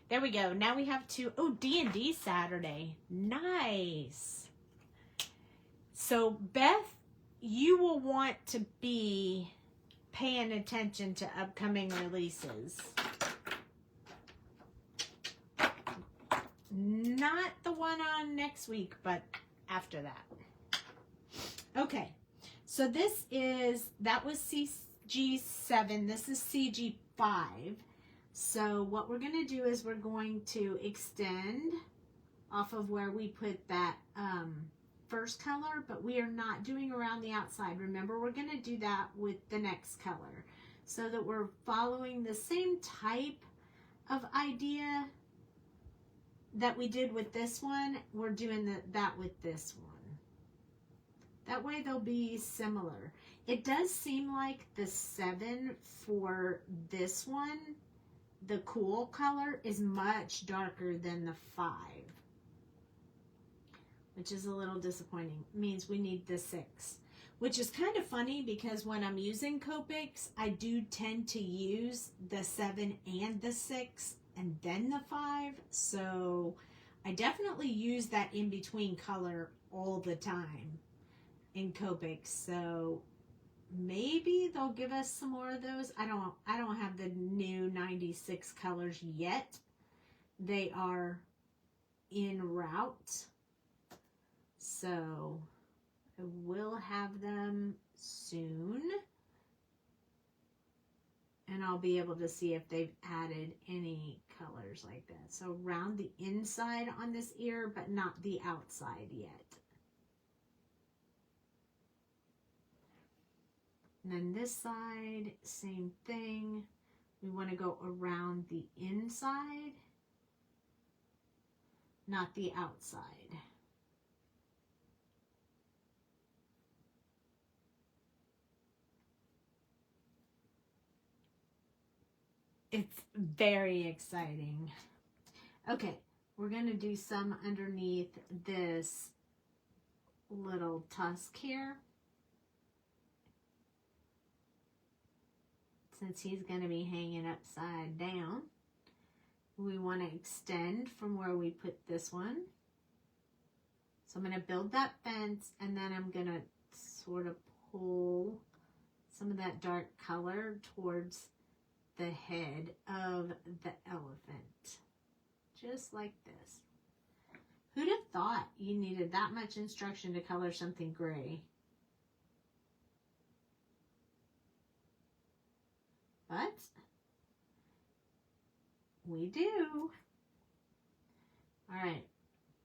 There we go. Now we have D&D Saturday. Nice. So Beth, you will want to be paying attention to upcoming releases. Not the one on next week, but after that. Okay, so that was CG7. This is CG5. So what we're going to do is we're going to extend off of where we put that first color, but we are not doing around the outside. Remember, we're going to do that with the next color so that we're following the same type of idea that we did with this one. We're doing that with this one. That way they'll be similar. It does seem like the 7 for this one, the cool color, is much darker than the 5. Which is a little disappointing. It means we need the 6. Which is kind of funny because when I'm using Copics, I do tend to use the 7 and the 6 and then the 5. So I definitely use that in-between color all the time in Copics. So maybe they'll give us some more of those. I don't have the new 96 colors yet. They are en route. So I will have them soon. And I'll be able to see if they've added any colors like that. So around the inside on this ear, but not the outside yet. And then this side, same thing. We want to go around the inside, not the outside. It's very exciting. Okay, we're going to do some underneath this little tusk here. Since he's going to be hanging upside down, we want to extend from where we put this one. So I'm going to build that fence, and then I'm going to sort of pull some of that dark color towards the head of the elephant, just like this. Who'd have thought you needed that much instruction to color something gray? But we do. All right,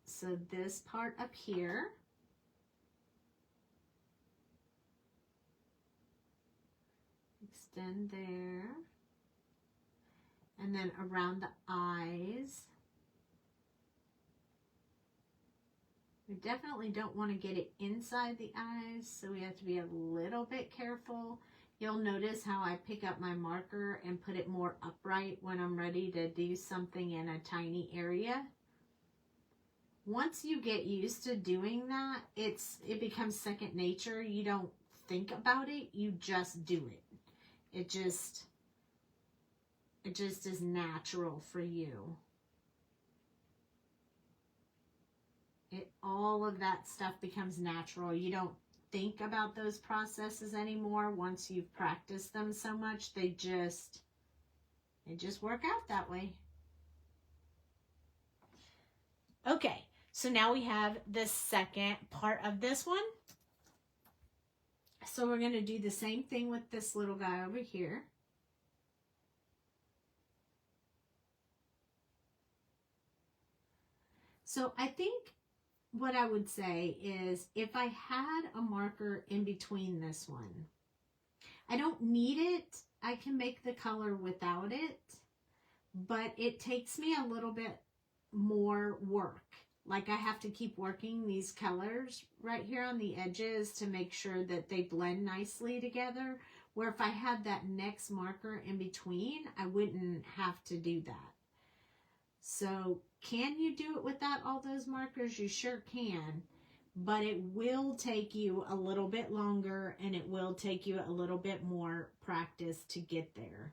so this part up here, extend there. And then around the eyes. We definitely don't want to get it inside the eyes, so we have to be a little bit careful. You'll notice how I pick up my marker and put it more upright when I'm ready to do something in a tiny area. Once you get used to doing that, it becomes second nature. You don't think about it, you just do it. It just is natural for you. All of that stuff becomes natural. You don't think about those processes anymore. Once you've practiced them so much, they just work out that way. Okay, so now we have the second part of this one. So we're going to do the same thing with this little guy over here. So I think what I would say is if I had a marker in between this one, I don't need it. I can make the color without it, but it takes me a little bit more work. Like I have to keep working these colors right here on the edges to make sure that they blend nicely together. Where if I had that next marker in between, I wouldn't have to do that. So can you do it without all those markers? You sure can, but it will take you a little bit longer and it will take you a little bit more practice to get there.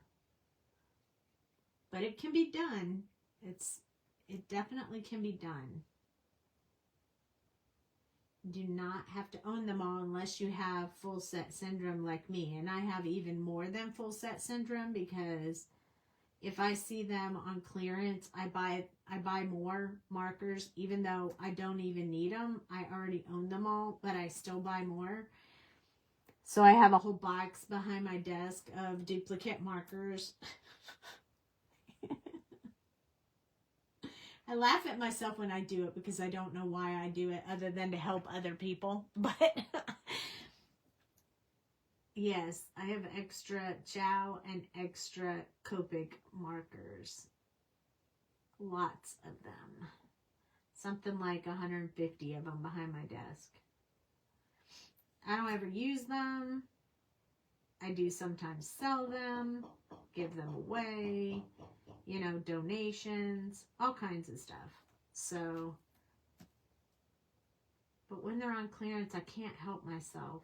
But it can be done. It definitely can be done. Do not have to own them all unless you have full set syndrome like me. And I have even more than full set syndrome because if I see them on clearance, I buy more markers even though I don't even need them. I already own them all, but I still buy more. So I have a whole box behind my desk of duplicate markers. I laugh at myself when I do it because I don't know why I do it other than to help other people. But yes, I have extra Chow and extra Copic markers. Lots of them. Something like 150 of them behind my desk. I don't ever use them. I do sometimes sell them, give them away, you know, donations, all kinds of stuff. So, but when they're on clearance, I can't help myself.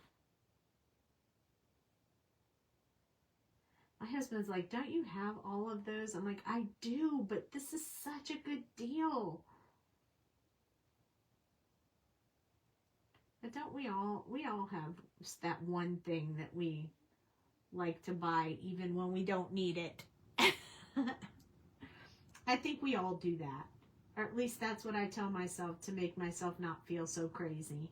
My husband's like, don't you have all of those? I'm like, I do, but this is such a good deal. But don't we all have that one thing that we like to buy even when we don't need it. I think we all do that. Or at least that's what I tell myself to make myself not feel so crazy.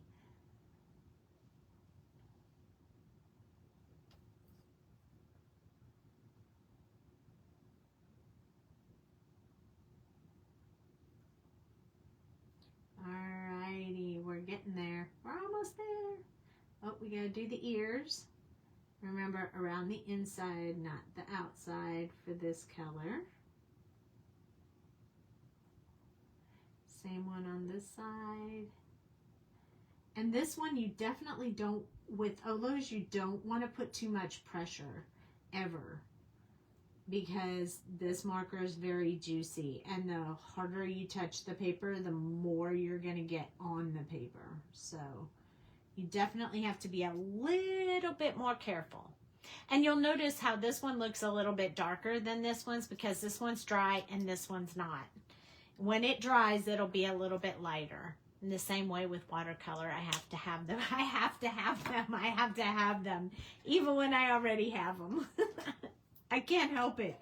Alrighty, we're getting there. We're almost there. Oh, we gotta do the ears. Remember, around the inside, not the outside for this color. Same one on this side. And this one, you definitely don't, with Olos, you don't want to put too much pressure, ever. Because this marker is very juicy. And the harder you touch the paper, the more you're going to get on the paper. So you definitely have to be a little bit more careful. And you'll notice how this one looks a little bit darker than this one's because this one's dry and this one's not. When it dries, it'll be a little bit lighter. In the same way with watercolor, I have to have them. I have to have them. I have to have them. Even when I already have them. I can't help it.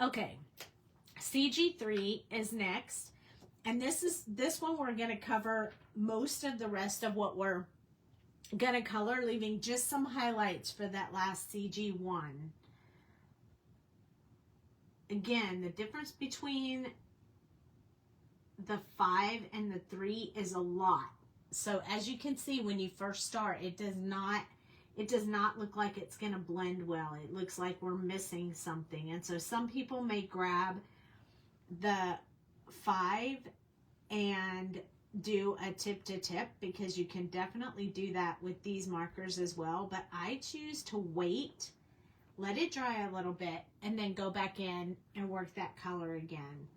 Okay. CG3 is next. And this one we're going to cover most of the rest of what we're going to color, leaving just some highlights for that last CG1. Again, the difference between the 5 and the 3 is a lot. So as you can see, when you first start, it does not look like it's going to blend well. It looks like we're missing something. And so some people may grab the 5 and do a tip to tip because you can definitely do that with these markers as well. But I choose to wait, let it dry a little bit, and then go back in and work that color again.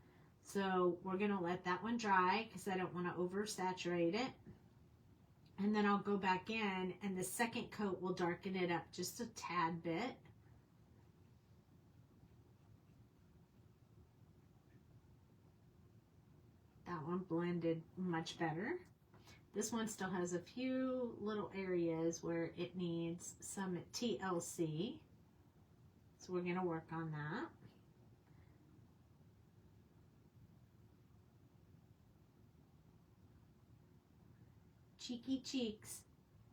So we're going to let that one dry because I don't want to oversaturate it. And then I'll go back in and the second coat will darken it up just a tad bit. That one blended much better. This one still has a few little areas where it needs some TLC. So we're going to work on that. Cheeky cheeks.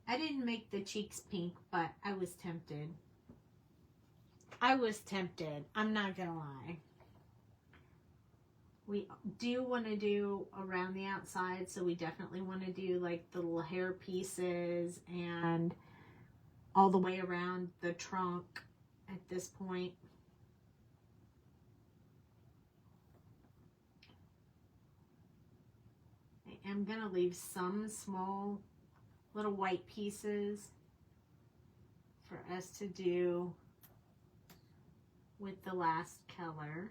I didn't make the cheeks pink, but I was tempted. I was tempted. I'm not going to lie. We do want to do around the outside, so we definitely want to do like the little hair pieces and all the way around the trunk at this point. I am going to leave some small little white pieces for us to do with the last color.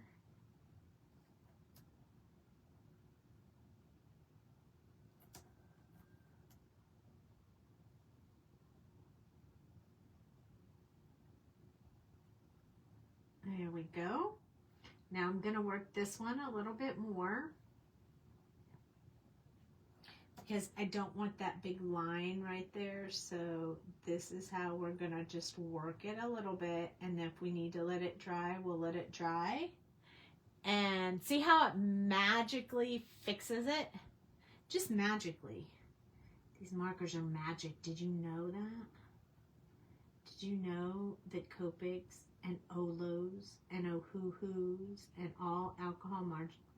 There we go. Now I'm going to work this one a little bit more because I don't want that big line right there. So this is how we're going to just work it a little bit. And if we need to let it dry, we'll let it dry. And see how it magically fixes it? Just magically. These markers are magic. Did you know that? Did you know that Copics and Olos and Ohuhus and all alcohol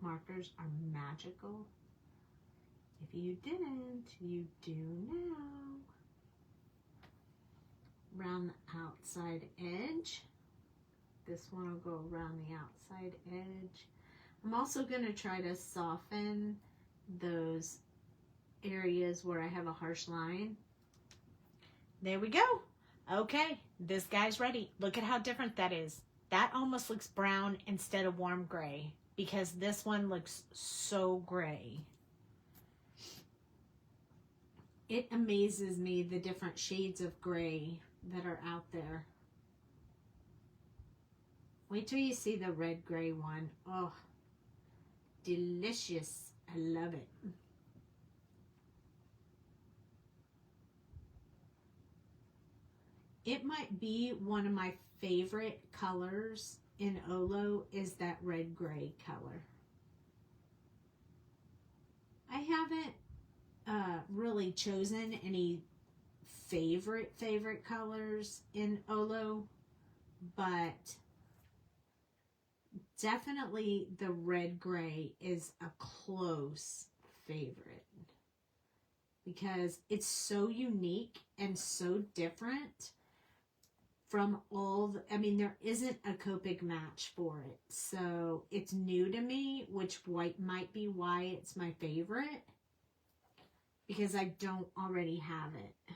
markers are magical? If you didn't, you do now. Around the outside edge. This one will go around the outside edge. I'm also going to try to soften those areas where I have a harsh line. There we go. Okay, this guy's ready. Look at how different that is. That almost looks brown instead of warm gray because this one looks so gray. It amazes me the different shades of gray that are out there. Wait till you see the red gray one. Oh, delicious. I love it. It might be one of my favorite colors in Olo is that red gray color. I haven't really chosen any favorite colors in Olo, but definitely the red gray is a close favorite because it's so unique and so different from all the, I mean, there isn't a Copic match for it. So it's new to me, which might be why it's my favorite, because I don't already have it.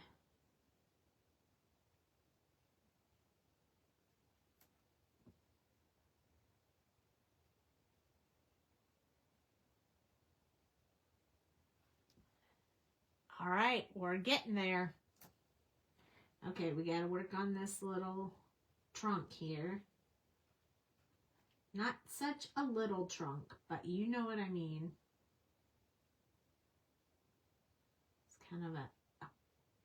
All right, we're getting there. Okay, we got to work on this little trunk here. Not such a little trunk, but you know what I mean. It's kind of a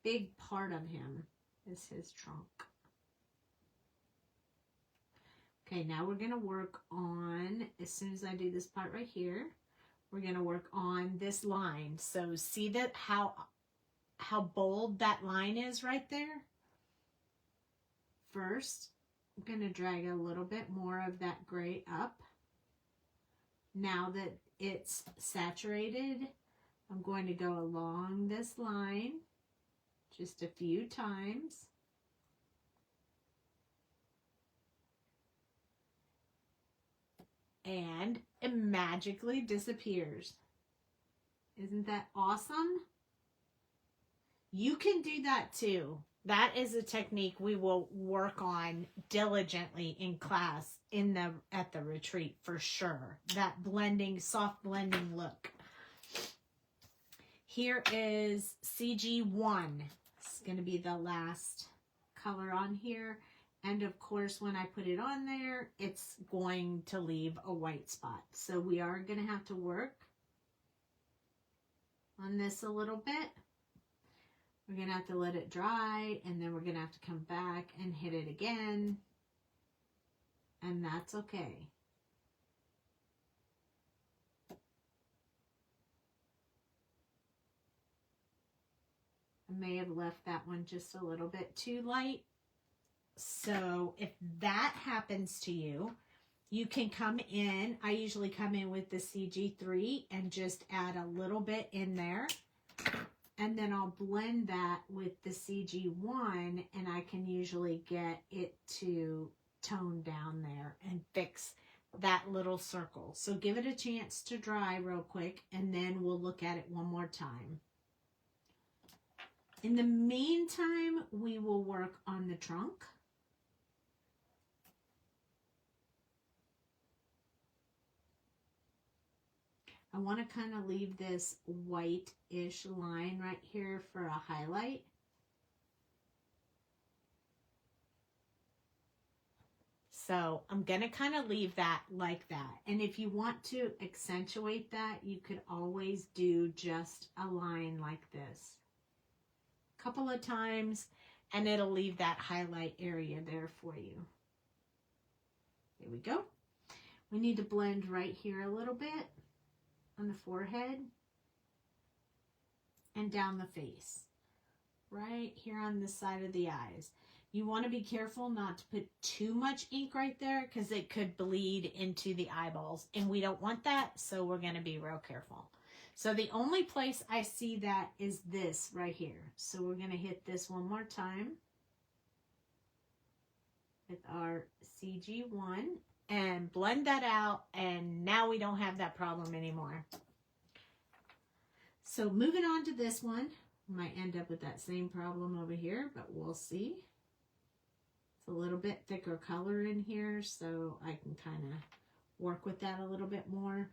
big part of him is his trunk. Okay, now we're going to work on, as soon as I do this part right here, we're going to work on this line. So see that how bold that line is right there? First, I'm going to drag a little bit more of that gray up. Now that it's saturated, I'm going to go along this line just a few times. And it magically disappears. Isn't that awesome? You can do that too. That is a technique we will work on diligently in class at the retreat for sure. That blending, soft blending look. Here is CG1. It's going to be the last color on here. And of course, when I put it on there, it's going to leave a white spot. So we are going to have to work on this a little bit. We're going to have to let it dry, and then we're going to have to come back and hit it again. And that's okay. I may have left that one just a little bit too light. So if that happens to you, You can come in, I usually come in with the CG3 and just add a little bit in there. And then I'll blend that with the CG1 and I can usually get it to tone down there and fix that little circle. So give it a chance to dry real quick and then we'll look at it one more time. In the meantime, we will work on the trunk. I want to kind of leave this white-ish line right here for a highlight. So I'm going to kind of leave that like that. And if you want to accentuate that, you could always do just a line like this. A couple of times, and it'll leave that highlight area there for you. There we go. We need to blend right here a little bit on the forehead and down the face, right here on the side of the eyes. You want to be careful not to put too much ink right there because it could bleed into the eyeballs and we don't want that, so we're going to be real careful. So the only place I see that is this right here. So we're going to hit this one more time with our CG1 and blend that out, and now we don't have that problem anymore. So moving on to this one, we might end up with that same problem over here, but we'll see. It's a little bit thicker color in here, so I can kind of work with that a little bit more.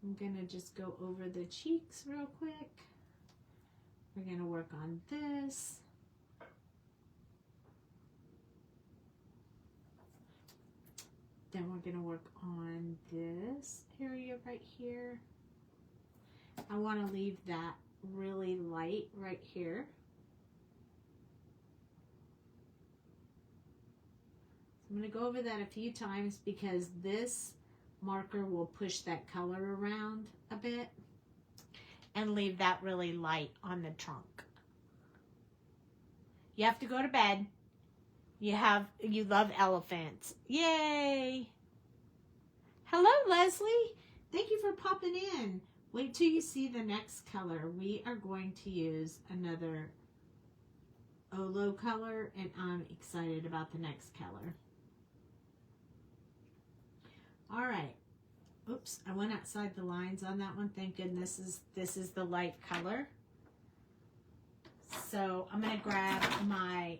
I'm going to just go over the cheeks real quick. We're going to work on this. Then we're going to work on this area right here. I want to leave that really light right here. So I'm going to go over that a few times because this marker will push that color around a bit and leave that really light on the trunk. You have to go to bed. You love elephants. Yay! Hello, Leslie. Thank you for popping in. Wait till you see the next color. We are going to use another Olo color, and I'm excited about the next color. All right. Oops, I went outside the lines on that one. Thank goodness this is the light color. So I'm going to grab my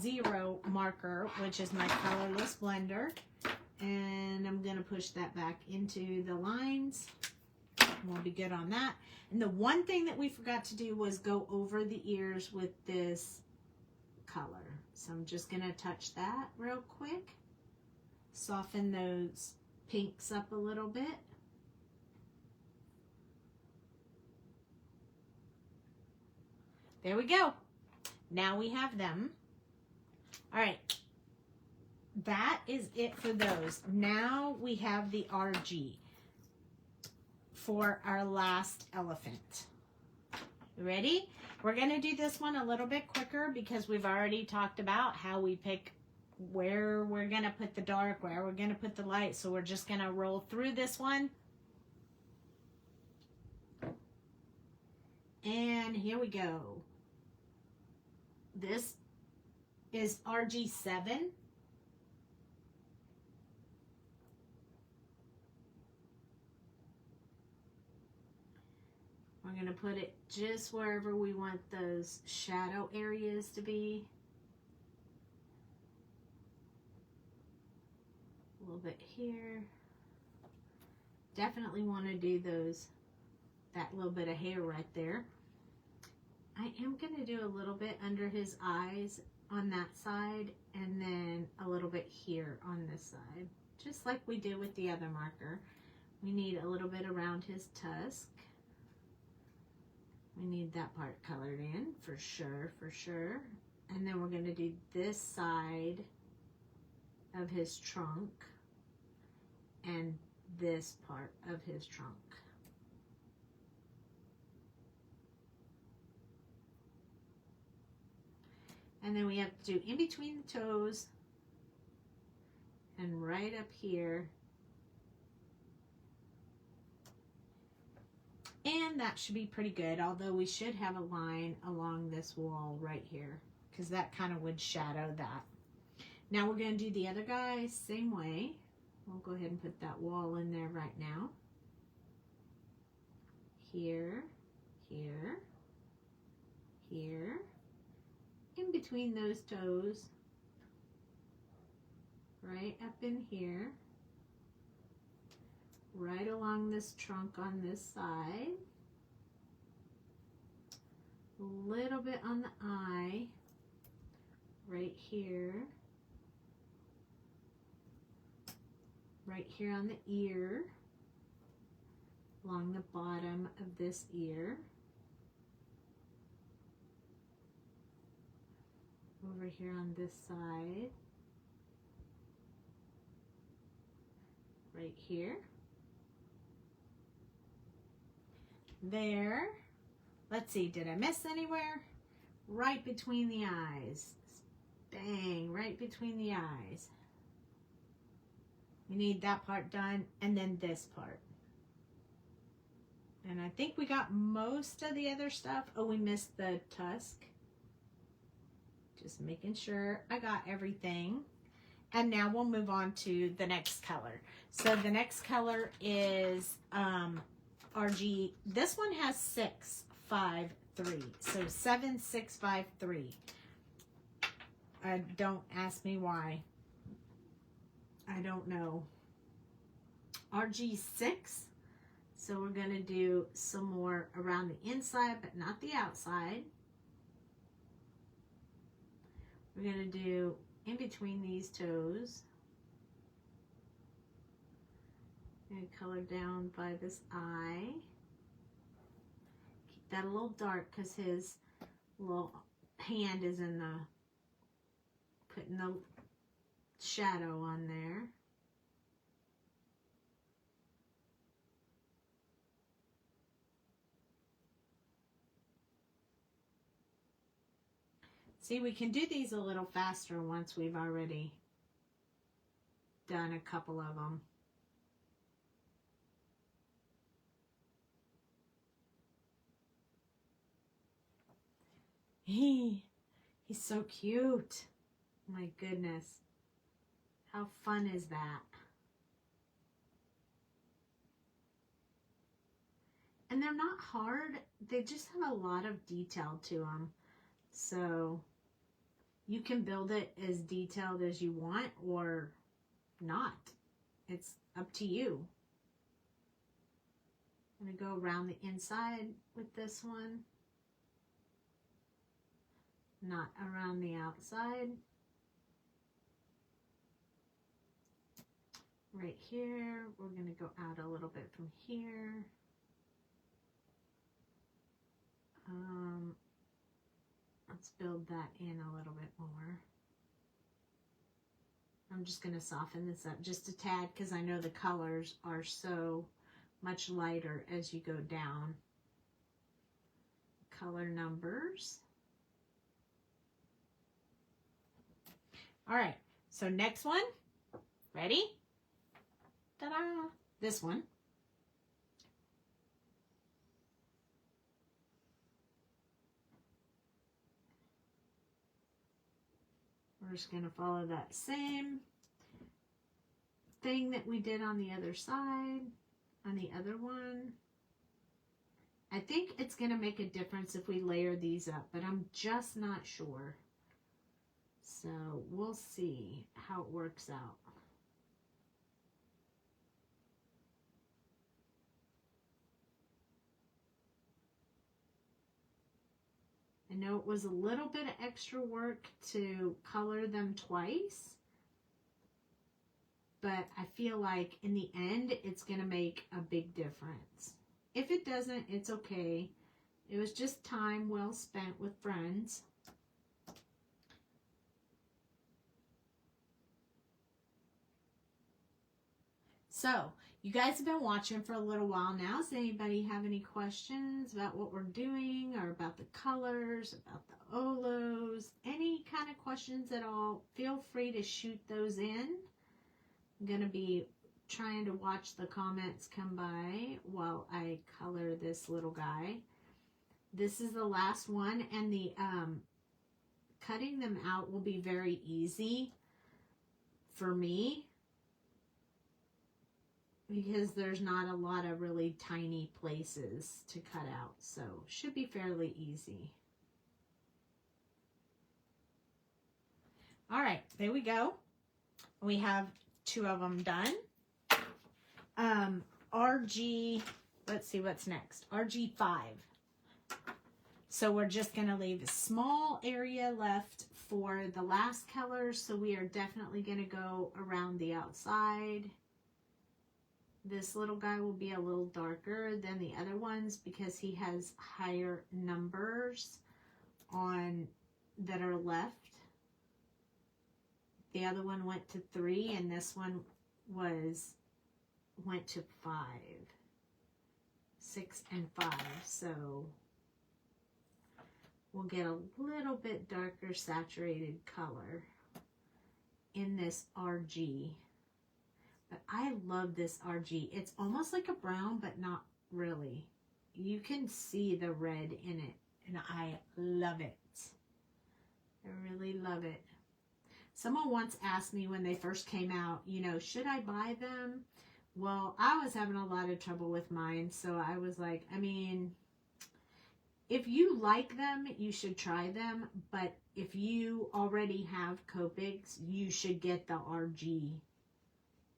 0 marker, which is my colorless blender, and I'm going to push that back into the lines. We'll be good on that. And the one thing that we forgot to do was go over the ears with this color. So I'm just going to touch that real quick. Soften those pinks up a little bit. There we go. Now we have them. All right. That is it for those. Now we have the RG for our last elephant. Ready? We're going to do this one a little bit quicker because we've already talked about how we pick where we're going to put the dark, where we're going to put the light. So we're just going to roll through this one. And here we go. This is RG7. We're going to put it just wherever we want those shadow areas to be. A little bit here. Definitely want to do that little bit of hair right there. I am going to do a little bit under his eyes on that side and then a little bit here on this side, just like we did with the other marker. We need a little bit around his tusk. We need that part colored in for sure, for sure. And then we're going to do this side of his trunk and this part of his trunk. And then we have to do in between the toes and right up here. And that should be pretty good, although we should have a line along this wall right here because that kind of would shadow that. Now we're going to do the other guy same way. We'll go ahead and put that wall in there right now. Here, here, here, in between those toes, right up in here, right along this trunk on this side, a little bit on the eye, right here on the ear, along the bottom of this ear, over here on this side, right here, there. Let's see, did I miss anywhere? Right between the eyes. Bang, right between the eyes. We need that part done, and then this part. And I think we got most of the other stuff. Oh, we missed the tusk. Just making sure I got everything. And now we'll move on to the next color. So the next color is RG. This one has 653. So 7653. Don't ask me why. I don't know. RG6. So we're going to do some more around the inside, but not the outside. We're going to do in between these toes. And color down by this eye. Keep that a little dark because his little hand is in the, putting the shadow on there. See, we can do these a little faster once we've already done a couple of them. He's so cute. My goodness. How fun is that? And they're not hard. They just have a lot of detail to them. So you can build it as detailed as you want or not. It's up to you. I'm going to go around the inside with this one. Not around the outside. Right here, we're going to go out a little bit from here. Let's build that in a little bit more. I'm just going to soften this up just a tad because I know the colors are so much lighter as you go down. Color numbers. All right, so next one. Ready? Ta-da! This one. We're just going to follow that same thing that we did on the other side, on the other one. I think it's going to make a difference if we layer these up, but I'm just not sure. So we'll see how it works out. I know it was a little bit of extra work to color them twice, but I feel like in the end, it's going to make a big difference. If it doesn't, it's okay. It was just time well spent with friends. So You guys have been watching for a little while now. Does anybody have any questions about what we're doing or about the colors, about the Olos, any kind of questions at all? Feel free to shoot those in. I'm going to be trying to watch the comments come by while I color this little guy. This is the last one, and the cutting them out will be very easy for me because there's not a lot of really tiny places to cut out, so should be fairly easy. All right, there we go. We have 2 of them done. RG, let's see what's next. RG5. So we're just going to leave a small area left for the last color. So we are definitely going to go around the outside. This little guy will be a little darker than the other ones because he has higher numbers on that are left. The other one went to 3 and this one went to 5. 6 and 5. So we'll get a little bit darker saturated color in this RG. But I love this RG. It's almost like a brown, but not really. You can see the red in it, and I love it. I really love it. Someone once asked me when they first came out, you know, should I buy them? Well, I was having a lot of trouble with mine, so I was like, I mean, if you like them, you should try them, but if you already have Copics, you should get the RG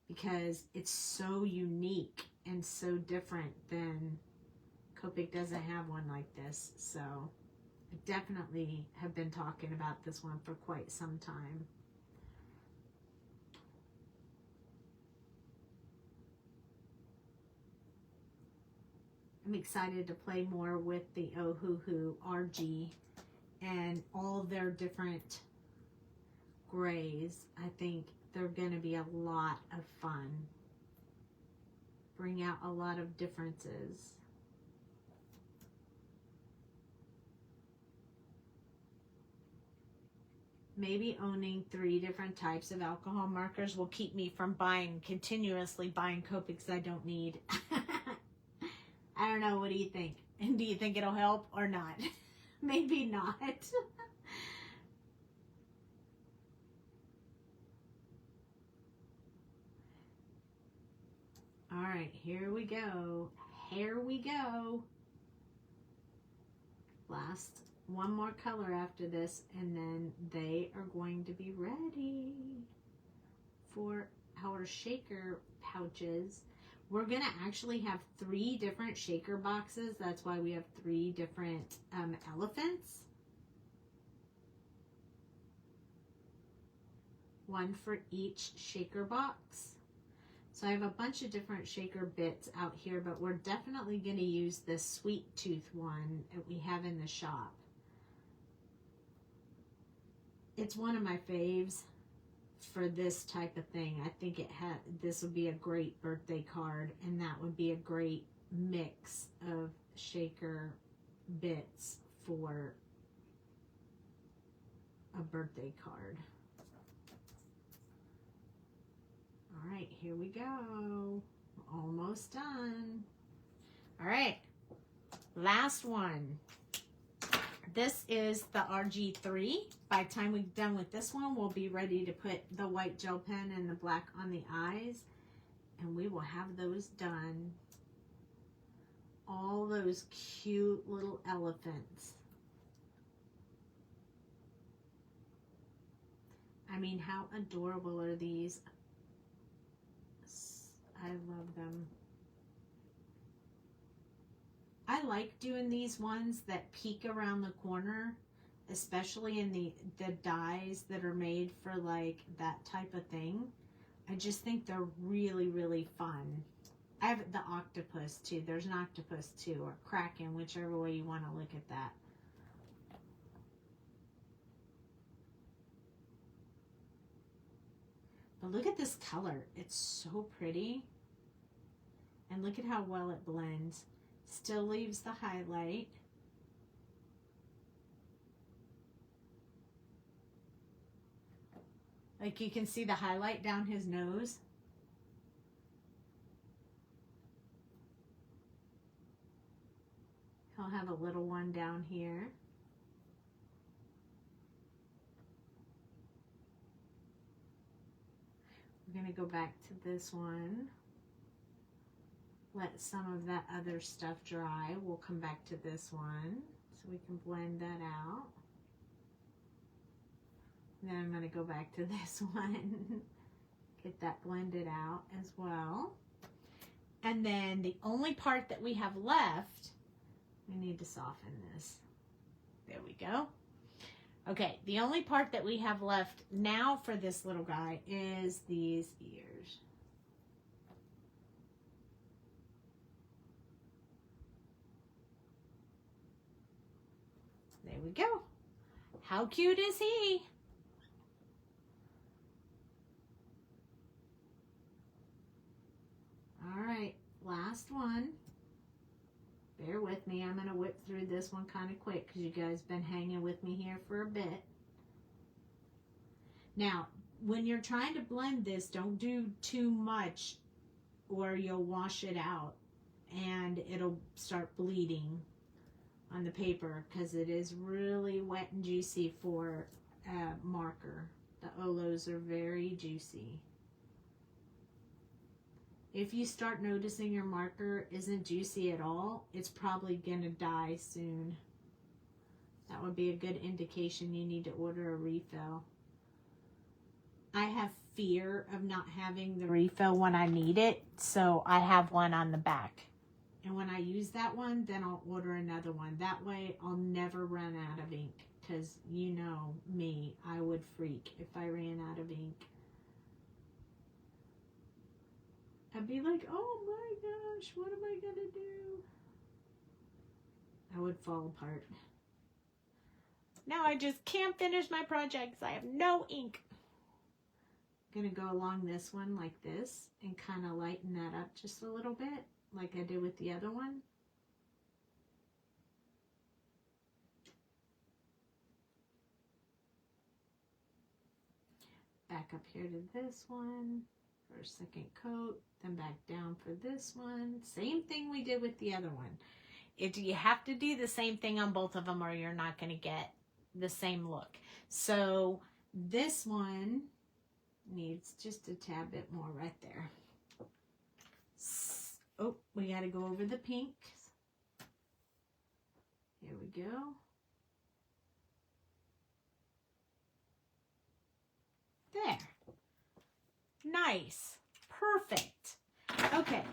because it's so unique and so different than Copic doesn't have one like this. So I definitely have been talking about this one for quite some time. I'm excited to play more with the Ohuhu RG and all their different grays. I think they're going to be a lot of fun. Bring out a lot of differences. Maybe owning 3 different types of alcohol markers will keep me from continuously buying Copics I don't need. I don't know. What do you think? And do you think it'll help or not? Maybe not. All right, here we go. Here we go. Last one more color after this, and then they are going to be ready for our shaker pouches. We're going to actually have 3 different shaker boxes. That's why we have 3 different elephants. One for each shaker box. So I have a bunch of different shaker bits out here, but we're definitely going to use this sweet tooth one that we have in the shop. It's one of my faves for this type of thing. I think this would be a great birthday card, and that would be a great mix of shaker bits for a birthday card. All right, here we go. We're almost done. All right, last one. This is the RG3. By the time we're done with this one, we'll be ready to put the white gel pen and the black on the eyes, and we will have those done. All those cute little elephants. I mean, how adorable are these? I love them. I like doing these ones that peek around the corner, especially in the dies that are made for like that type of thing. I just think they're really, really fun. I have the octopus too. There's an octopus too, or kraken, whichever way you want to look at that. But look at this color. It's so pretty. And look at how well it blends. Still leaves the highlight. Like you can see the highlight down his nose. He'll have a little one down here. We're going to go back to this one. Let some of that other stuff dry. We'll come back to this one so we can blend that out. Then I'm going to go back to this one. Get that blended out as well. And then the only part that we have left, we need to soften this. There we go. Okay, the only part that we have left now for this little guy is these ears. There we go. How cute is he? All right, last one. Bear with me. I'm going to whip through this one kind of quick because you guys been hanging with me here for a bit. Now, when you're trying to blend this, don't do too much or you'll wash it out and it'll start bleeding on the paper because it is really wet and juicy for a marker. The Olos are very juicy. If you start noticing your marker isn't juicy at all, it's probably going to die soon. That would be a good indication you need to order a refill. I have fear of not having the refill when I need it, so I have one on the back. And when I use that one, then I'll order another one. That way I'll never run out of ink, because you know me, I would freak if I ran out of ink. I'd be like, oh my gosh, what am I gonna do? I would fall apart. Now I just can't finish my projects. I have no ink. I'm gonna go along this one like this and kind of lighten that up just a little bit, like I did with the other one. Back up here to this one for a second coat, then back down for this one. Same thing we did with the other one. You have to do the same thing on both of them or you're not going to get the same look. So this one needs just a tad bit more right there. Oh, we got to go over the pinks. Here we go. There. Nice. Perfect. Okay,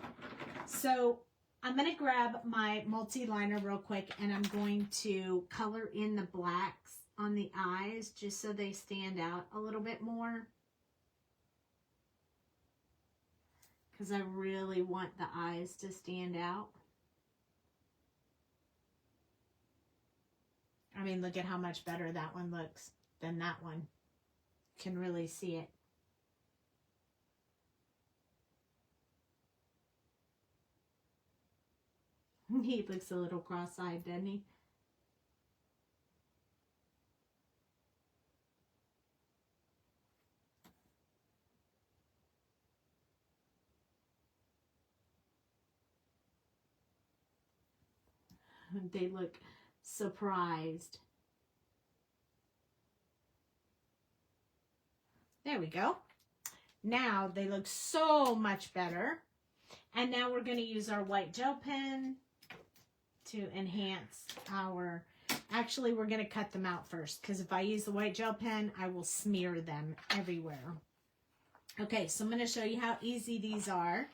so I'm going to grab my multi-liner real quick and I'm going to color in the blacks on the eyes just so they stand out a little bit more. Because I really want the eyes to stand out. I mean, look at how much better that one looks than that one. Can really see it. He looks a little cross-eyed, doesn't he? They look surprised. There we go. Now they look so much better. And now we're going to use our white gel pen to enhance our, actually we're going to cut them out first because if I use the white gel pen, I will smear them everywhere. Okay, so I'm going to show you how easy these are.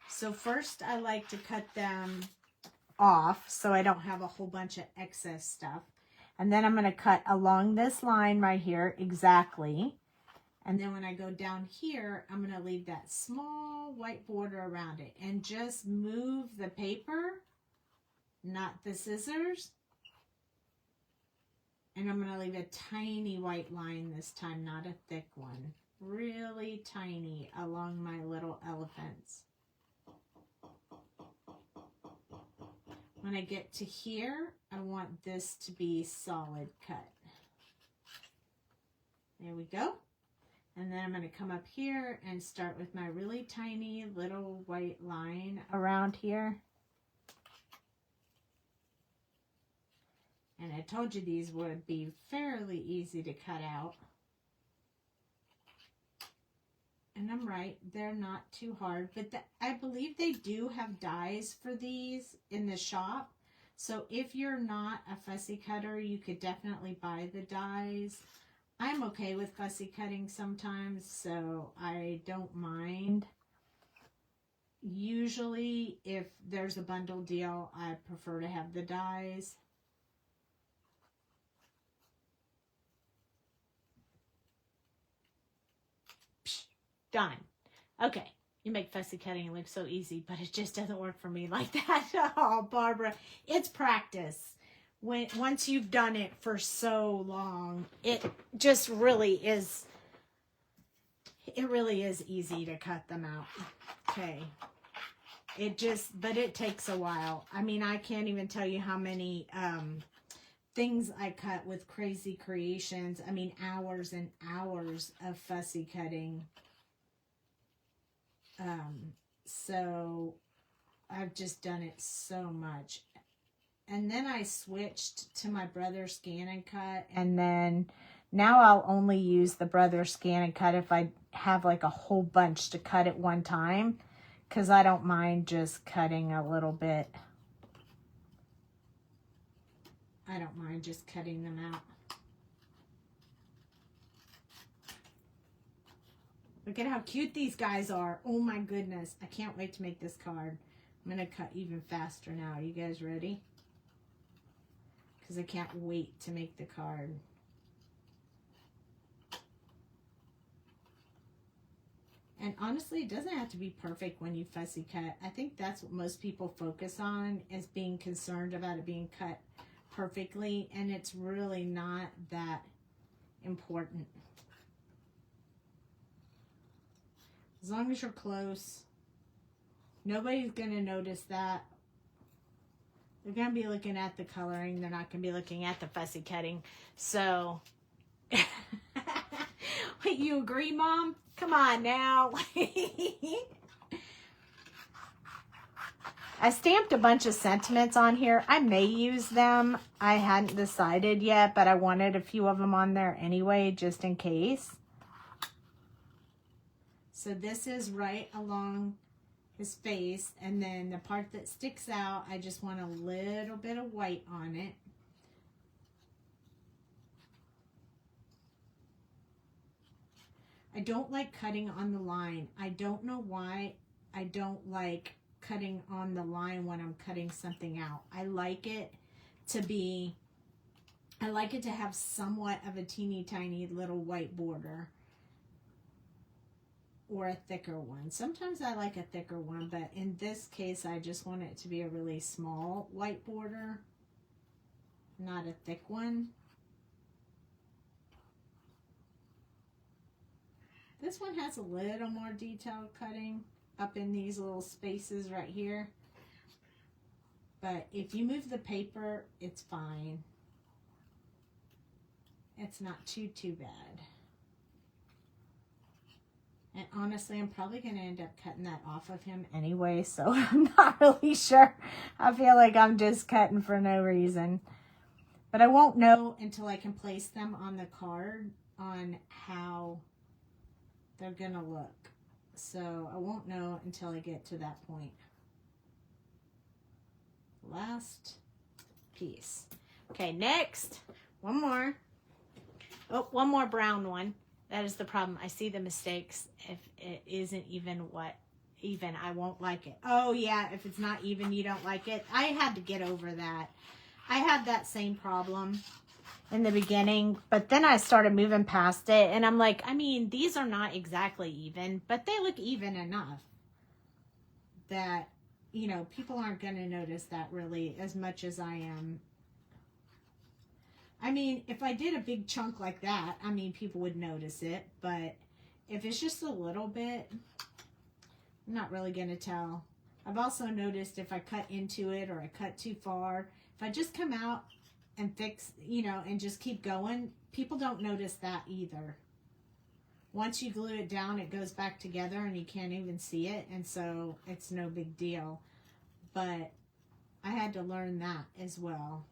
So first I like to cut them off so I don't have a whole bunch of excess stuff. And then I'm going to cut along this line right here exactly. And then when I go down here, I'm going to leave that small white border around it and just move the paper, not the scissors. And I'm going to leave a tiny white line this time, not a thick one. Really tiny along my little elephants. When I get to here, I want this to be solid cut. There we go. And then I'm going to come up here and start with my really tiny little white line around here. And I told you these would be fairly easy to cut out. And I'm right, they're not too hard, but I believe they do have dies for these in the shop. So if you're not a fussy cutter, you could definitely buy the dies. I'm okay with fussy cutting sometimes, so I don't mind. Usually, if there's a bundle deal, I prefer to have the dies. Done. Okay. You make fussy cutting look so easy, but it just doesn't work for me like that. Oh, Barbara, it's practice. Once you've done it for so long, it just really is, it really is easy to cut them out. Okay. But it takes a while. I mean, I can't even tell you how many things I cut with Crazy Creations. I mean, hours and hours of fussy cutting. So I've just done it so much. And then I switched to my Brother Scan and Cut, and then now I'll only use the Brother Scan and Cut if I have like a whole bunch to cut at one time, because I don't mind just cutting a little bit. I don't mind just cutting them out. Look at how cute these guys are. Oh my goodness. I can't wait to make this card. I'm going to cut even faster now. Are you guys ready? Because I can't wait to make the card. And honestly, it doesn't have to be perfect when you fussy cut. I think that's what most people focus on, is being concerned about it being cut perfectly. And it's really not that important. As long as you're close, nobody's going to notice that. They're going to be looking at the coloring. They're not going to be looking at the fussy cutting. So, wait, you agree, Mom? Come on now. I stamped a bunch of sentiments on here. I may use them. I hadn't decided yet, but I wanted a few of them on there anyway, just in case. So this is right along his face, and then the part that sticks out, I just want a little bit of white on it. I don't like cutting on the line. I don't know why I don't like cutting on the line when I'm cutting something out. I like it to have somewhat of a teeny tiny little white border. Or a thicker one. Sometimes I like a thicker one, but in this case, I just want it to be a really small white border, not a thick one. This one has a little more detailed cutting up in these little spaces right here. But if you move the paper, it's fine. It's not too bad. And honestly, I'm probably going to end up cutting that off of him anyway, so I'm not really sure. I feel like I'm just cutting for no reason. But I won't know until I can place them on the card on how they're going to look. So I won't know until I get to that point. Last piece. Okay, next, one more. Oh, one more brown one. That is the problem. I see the mistakes. If it isn't even even, I won't like it. Oh yeah, if it's not even, you don't like it. I had to get over that. I had that same problem in the beginning, but then I started moving past it, and I'm like, I mean, these are not exactly even, but they look even enough that, you know, people aren't going to notice that really as much as I am. I mean, if I did a big chunk like that, I mean, people would notice it. But if it's just a little bit, I'm not really going to tell. I've also noticed if I cut into it or I cut too far, if I just come out and fix, you know, and just keep going, people don't notice that either. Once you glue it down, it goes back together and you can't even see it, and so it's no big deal. But I had to learn that as well.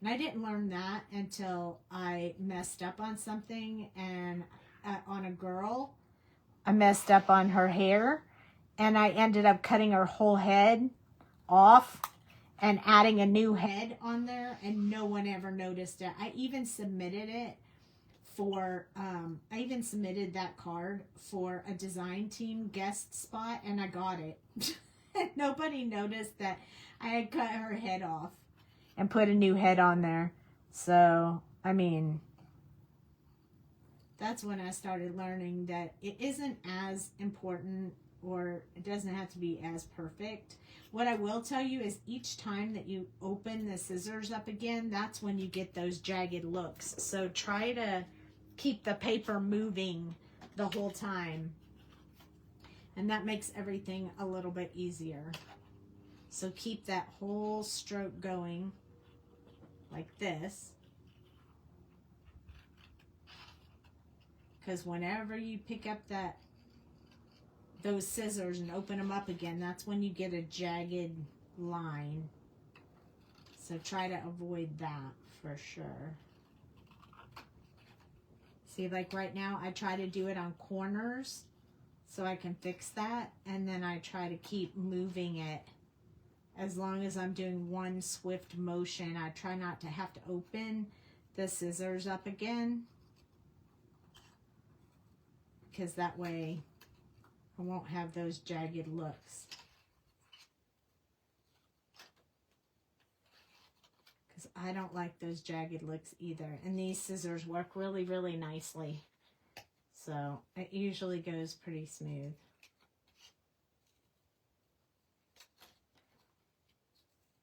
And I didn't learn that until I messed up on something, and on a girl, I messed up on her hair, and I ended up cutting her whole head off and adding a new head on there, and no one ever noticed it. I even submitted it for, I even submitted that card for a design team guest spot, and I got it. Nobody noticed that I had cut her head off and put a new head on there. So, I mean, that's when I started learning that it isn't as important, or it doesn't have to be as perfect. What I will tell you is each time that you open the scissors up again, that's when you get those jagged looks. So try to keep the paper moving the whole time, and that makes everything a little bit easier. So keep that whole stroke going like this, because whenever you pick up those scissors and open them up again, that's when you get a jagged line. So try to avoid that for sure. See, like right now, I try to do it on corners so I can fix that, and then I try to keep moving it. As long as I'm doing one swift motion, I try not to have to open the scissors up again, because that way I won't have those jagged looks. Because I don't like those jagged looks either. And these scissors work really, really nicely. So it usually goes pretty smooth.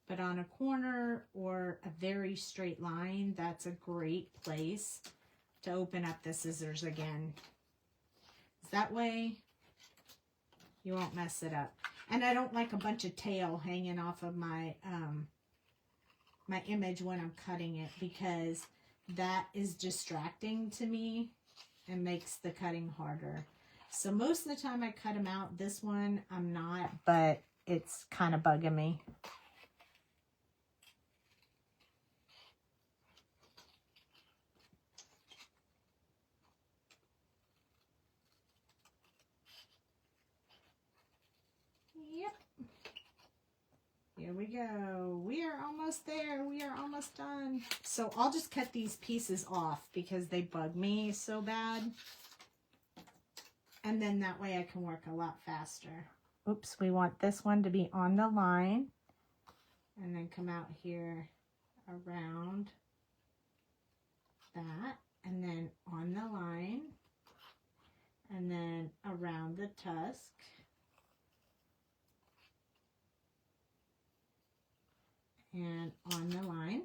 But on a corner or a very straight line, that's a great place to open up the scissors again. That way you won't mess it up. And I don't like a bunch of tail hanging off of my my image when I'm cutting it, because that is distracting to me and makes the cutting harder. So most of the time I cut them out. This one I'm not, but it's kind of bugging me. Yep. Here we go. We are almost there. We are almost done. So I'll just cut these pieces off because they bug me so bad. And then that way I can work a lot faster. Oops, we want this one to be on the line. And then come out here around that. And then on the line. And then around the tusk. And on the line.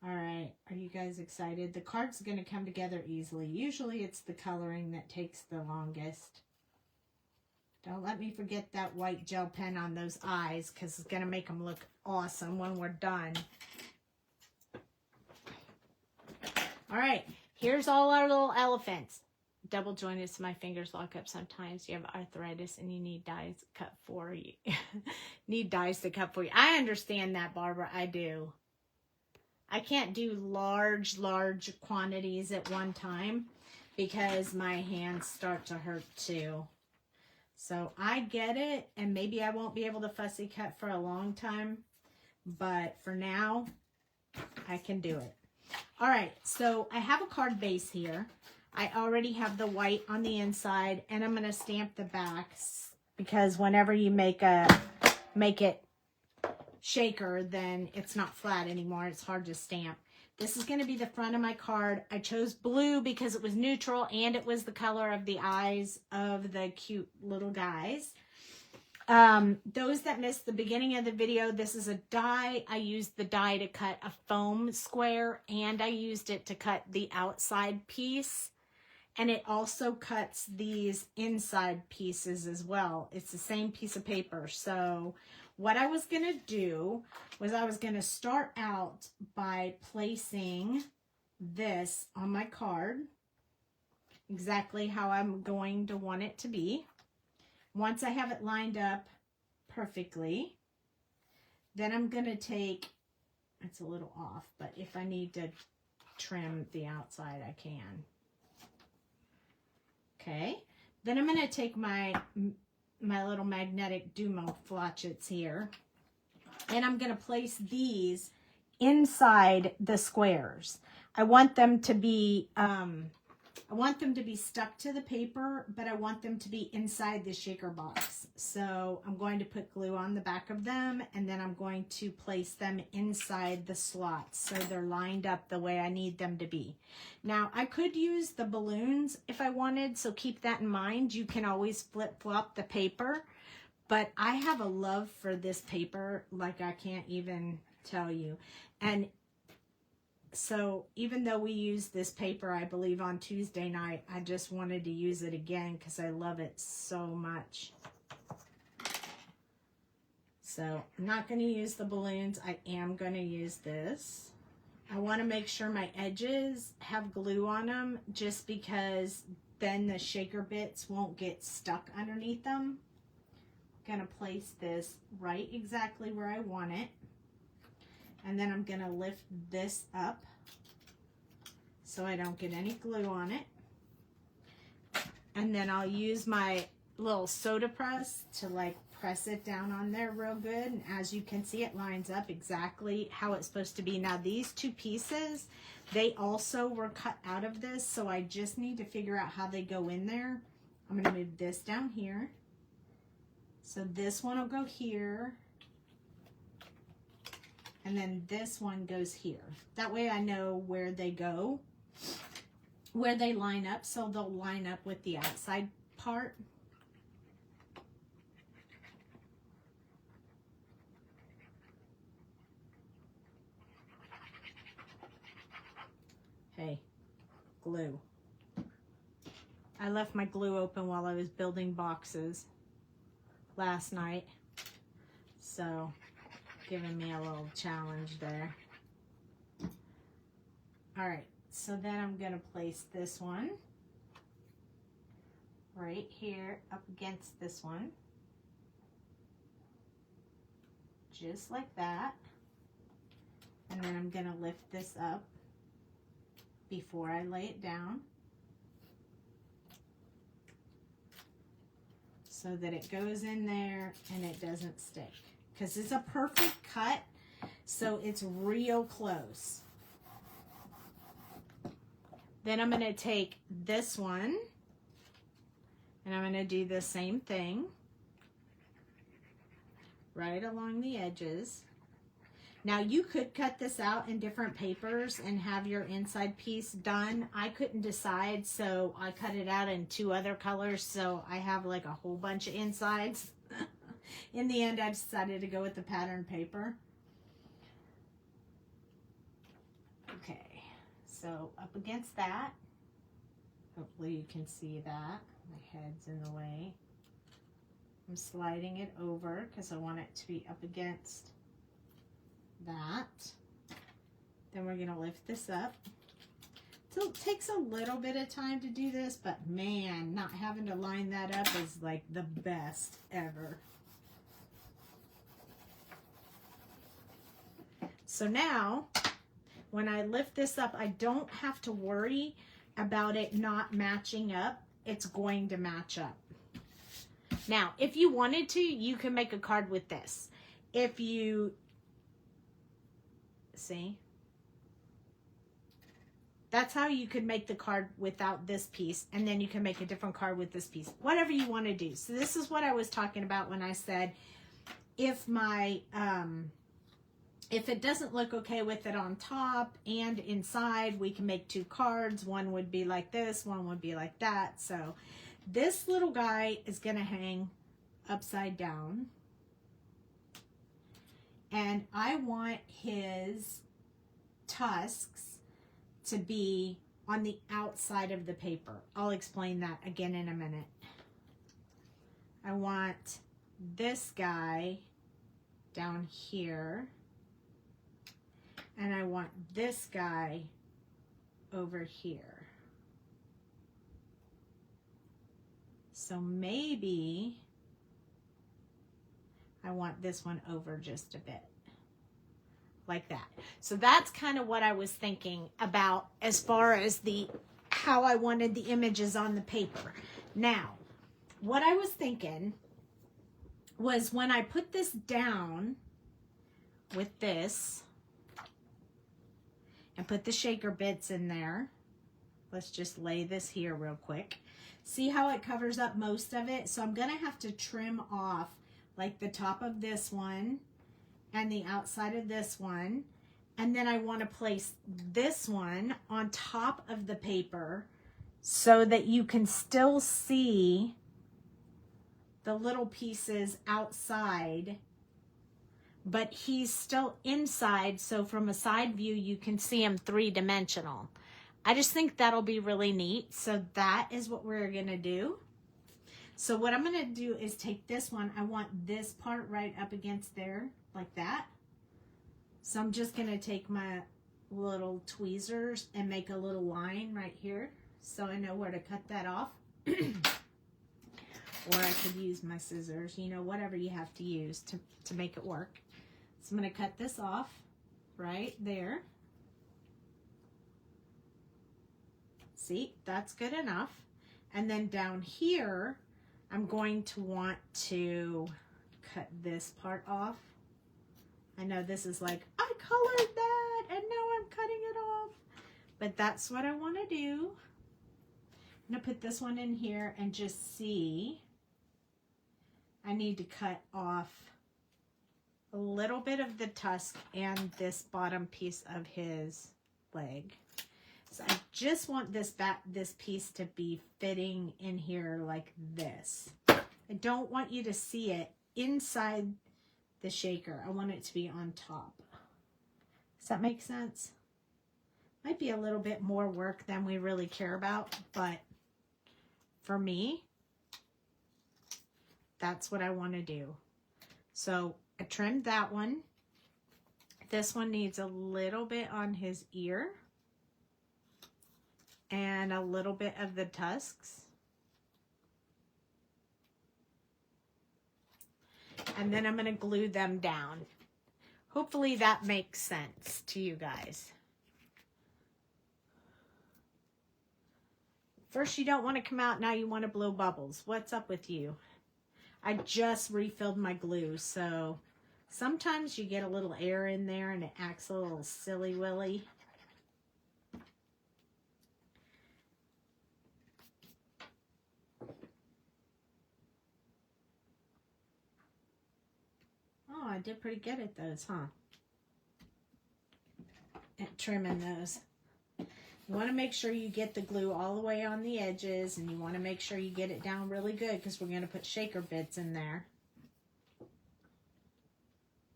All right, are you guys excited? The card's going to come together easily. Usually it's the coloring that takes the longest. Don't let me forget that white gel pen on those eyes, because it's going to make them look awesome when we're done. All right, here's all our little elephants. Double jointed so my fingers lock up sometimes. You have arthritis and you need dies cut for you. Need dies to cut for you. I understand that, Barbara. I do. I can't do large quantities at one time because my hands start to hurt too. So I get it, and maybe I won't be able to fussy cut for a long time, but for now, I can do it. All right, so I have a card base here. I already have the white on the inside, and I'm going to stamp the backs, because whenever you make it shaker, then it's not flat anymore. It's hard to stamp. This is going to be the front of my card. I chose blue because it was neutral and it was the color of the eyes of the cute little guys. Those that missed the beginning of the video, this is a die. I used the die to cut a foam square, and I used it to cut the outside piece. And it also cuts these inside pieces as well. It's the same piece of paper. So what I was going to do was I was going to start out by placing this on my card exactly how I'm going to want it to be. Once I have it lined up perfectly, then I'm going to take, it's a little off, but if I need to trim the outside, I can. Okay, then I'm going to take my little magnetic Doux flotchets here, and I'm going to place these inside the squares. I want them to be stuck to the paper, but I want them to be inside the shaker box. So I'm going to put glue on the back of them, and then I'm going to place them inside the slots so they're lined up the way I need them to be. Now, I could use the balloons if I wanted, so keep that in mind. You can always flip-flop the paper, but I have a love for this paper like I can't even tell you. And so even though we used this paper, I believe, on Tuesday night, I just wanted to use it again because I love it so much. So I'm not going to use the balloons. I am going to use this. I want to make sure my edges have glue on them just because then the shaker bits won't get stuck underneath them. I'm going to place this right exactly where I want it. And then I'm going to lift this up so I don't get any glue on it. And then I'll use my little soda press to like press it down on there real good. And as you can see, it lines up exactly how it's supposed to be. Now these two pieces, they also were cut out of this, so I just need to figure out how they go in there. I'm going to move this down here. So this one will go here. And then this one goes here. That way I know where they go, where they line up, so they'll line up with the outside part. Hey, glue. I left my glue open while I was building boxes last night, so giving me a little challenge there. All right, so then I'm going to place this one right here up against this one, just like that. And then I'm going to lift this up before I lay it down so that it goes in there and it doesn't stick. Because it's a perfect cut, so it's real close. Then I'm going to take this one, and I'm going to do the same thing right along the edges. Now you could cut this out in different papers and have your inside piece done. I couldn't decide, so I cut it out in 2 other colors, so I have like a whole bunch of insides. In the end, I decided to go with the pattern paper. Okay, so up against that, hopefully you can see that. My head's in the way. I'm sliding it over because I want it to be up against that. Then we're going to lift this up. So it takes a little bit of time to do this, but man, not having to line that up is like the best ever. So now, when I lift this up, I don't have to worry about it not matching up. It's going to match up. Now, if you wanted to, you can make a card with this. If you, see? That's how you could make the card without this piece, and then you can make a different card with this piece. Whatever you want to do. So this is what I was talking about when I said, if my, if it doesn't look okay with it on top and inside, we can make 2 cards. One would be like this, one would be like that. So this little guy is going to hang upside down. And I want his tusks to be on the outside of the paper. I'll explain that again in a minute. I want this guy down here, and I want this guy over here. So maybe I want this one over just a bit, like that. So that's kind of what I was thinking about as far as how I wanted the images on the paper. Now, what I was thinking was when I put this down with this and put the shaker bits in there, let's just lay this here real quick. See how it covers up most of it? So I'm gonna have to trim off like the top of this one and the outside of this one. And then I want to place this one on top of the paper so that you can still see the little pieces outside, but he's still inside. So from a side view, you can see him three-dimensional. I just think that'll be really neat. So that is what we're gonna do. So what I'm going to do is take this one. I want this part right up against there, like that. So I'm just going to take my little tweezers and make a little line right here so I know where to cut that off. Or I could use my scissors, you know, whatever you have to use to make it work. So I'm going to cut this off right there. See, that's good enough. And then down here, I'm going to want to cut this part off. I know this is like, I colored that and now I'm cutting it off. But that's what I want to do. I'm going to put this one in here and just see. I need to cut off a little bit of the tusk and this bottom piece of his leg. So I just want this piece to be fitting in here like this. I don't want you to see it inside the shaker. I want it to be on top. Does that make sense? Might be a little bit more work than we really care about, but for me, that's what I want to do. So I trimmed that one. This one needs a little bit on his ear and a little bit of the tusks. And then I'm going to glue them down. Hopefully that makes sense to you guys. First you don't want to come out, now you want to blow bubbles. What's up with you? I just refilled my glue, so sometimes you get a little air in there and it acts a little silly willy. Oh, I did pretty good at those, huh? At trimming those. You want to make sure you get the glue all the way on the edges, and you want to make sure you get it down really good because we're going to put shaker bits in there.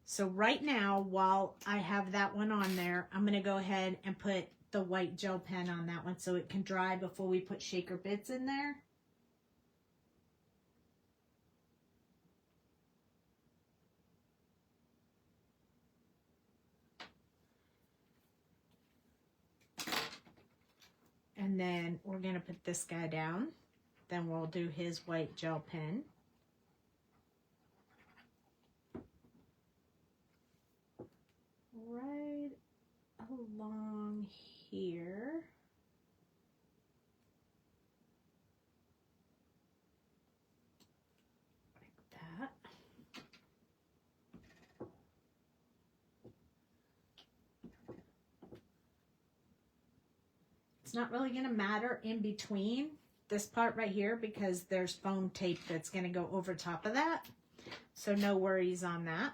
So right now, while I have that one on there, I'm going to go ahead and put the white gel pen on that one so it can dry before we put shaker bits in there. And then we're going to put this guy down. Then we'll do his white gel pen. Right along here. Like that. It's not really going to matter in between this part right here because there's foam tape that's going to go over top of that. So no worries on that.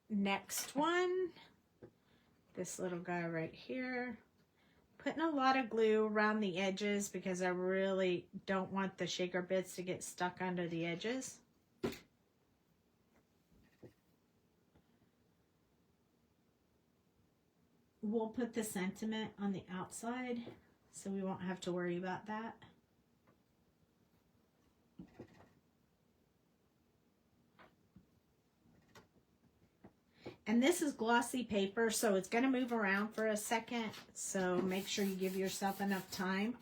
Next one, this little guy right here. Putting a lot of glue around the edges because I really don't want the shaker bits to get stuck under the edges. We'll put the sentiment on the outside so we won't have to worry about that. And this is glossy paper, so it's going to move around for a second. So make sure you give yourself enough time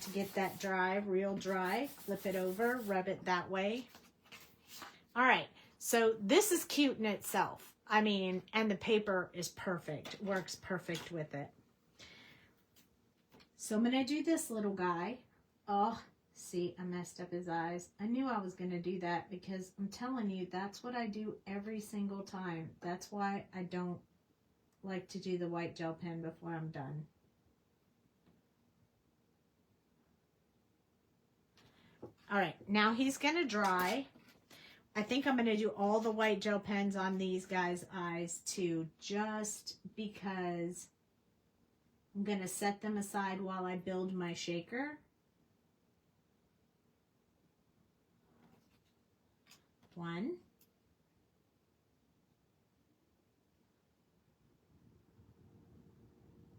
to get that dry, real dry. Flip it over, rub it that way. All right, so this is cute in itself. I mean, and the paper is perfect. Works perfect with it. So I'm going to do this little guy. Oh, see, I messed up his eyes. I knew I was going to do that because I'm telling you, that's what I do every single time. That's why I don't like to do the white gel pen before I'm done. All right, now he's going to dry. I think I'm going to do all the white gel pens on these guys' eyes too, just because I'm going to set them aside while I build my shaker. One.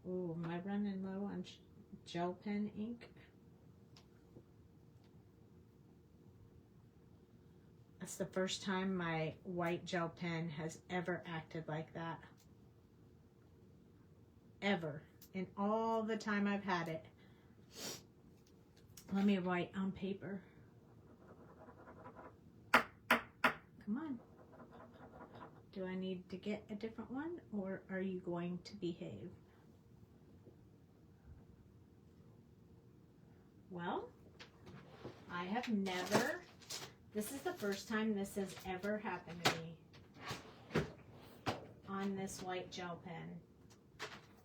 Oh, am I running low on gel pen ink? That's the first time my white gel pen has ever acted like that. Ever. In all the time I've had it. Let me write on paper. Come on. Do I need to get a different one, or are you going to behave? Well, I have never, this is the first time this has ever happened to me on this white gel pen.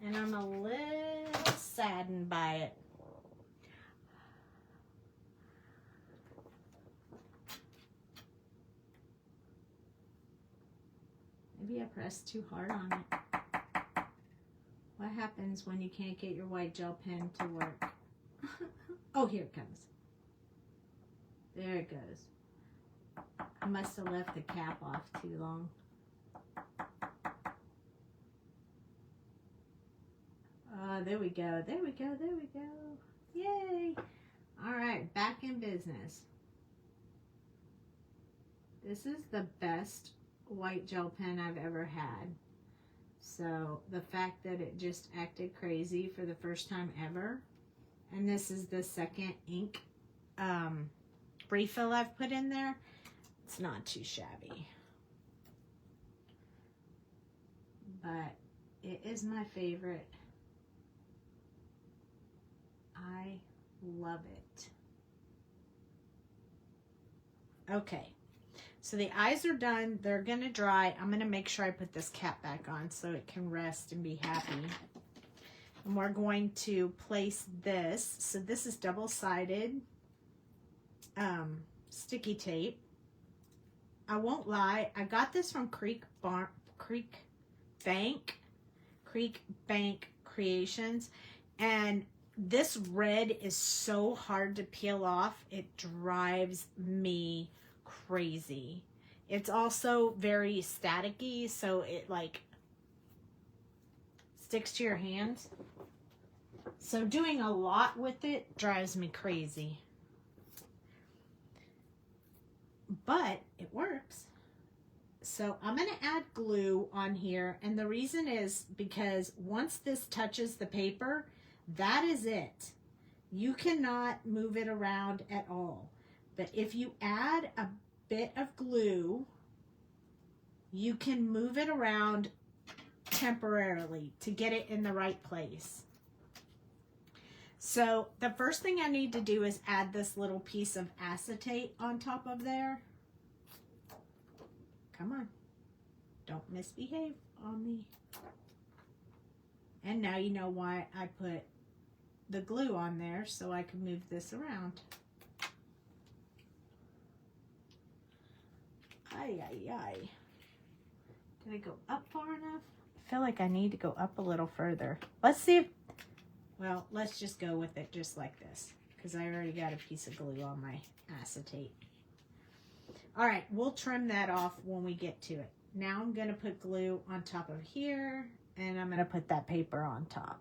And I'm a little saddened by it. Maybe I pressed too hard on it. What happens when you can't get your white gel pen to work? Oh, here it comes. There it goes. I must have left the cap off too long. There we go. There we go. There we go. Yay. All right, back in business. This is the best white gel pen I've ever had. So the fact that it just acted crazy for the first time ever, and this is the second ink refill I've put in there, it's not too shabby. But it is my favorite. I love it. Okay. So the eyes are done. They're going to dry. I'm going to make sure I put this cap back on so it can rest and be happy. And we're going to place this. So this is double-sided sticky tape. I won't lie. I got this from Creek Bank Creations. And this red is so hard to peel off. It drives me crazy. It's also very staticky, so it like sticks to your hands. So doing a lot with it drives me crazy. But it works. So I'm going to add glue on here, and the reason is because once this touches the paper, that is it. You cannot move it around at all. But if you add a bit of glue, you can move it around temporarily to get it in the right place. So the first thing I need to do is add this little piece of acetate on top of there. Come on. Don't misbehave on me. And now you know why I put the glue on there, so I can move this around. Ay, ay, ay. Did I go up far enough? I feel like I need to go up a little further. Let's see if, Well, let's just go with it just like this, because I already got a piece of glue on my acetate. All right, we'll trim that off when we get to it. Now I'm going to put glue on top of here, and I'm going to put that paper on top.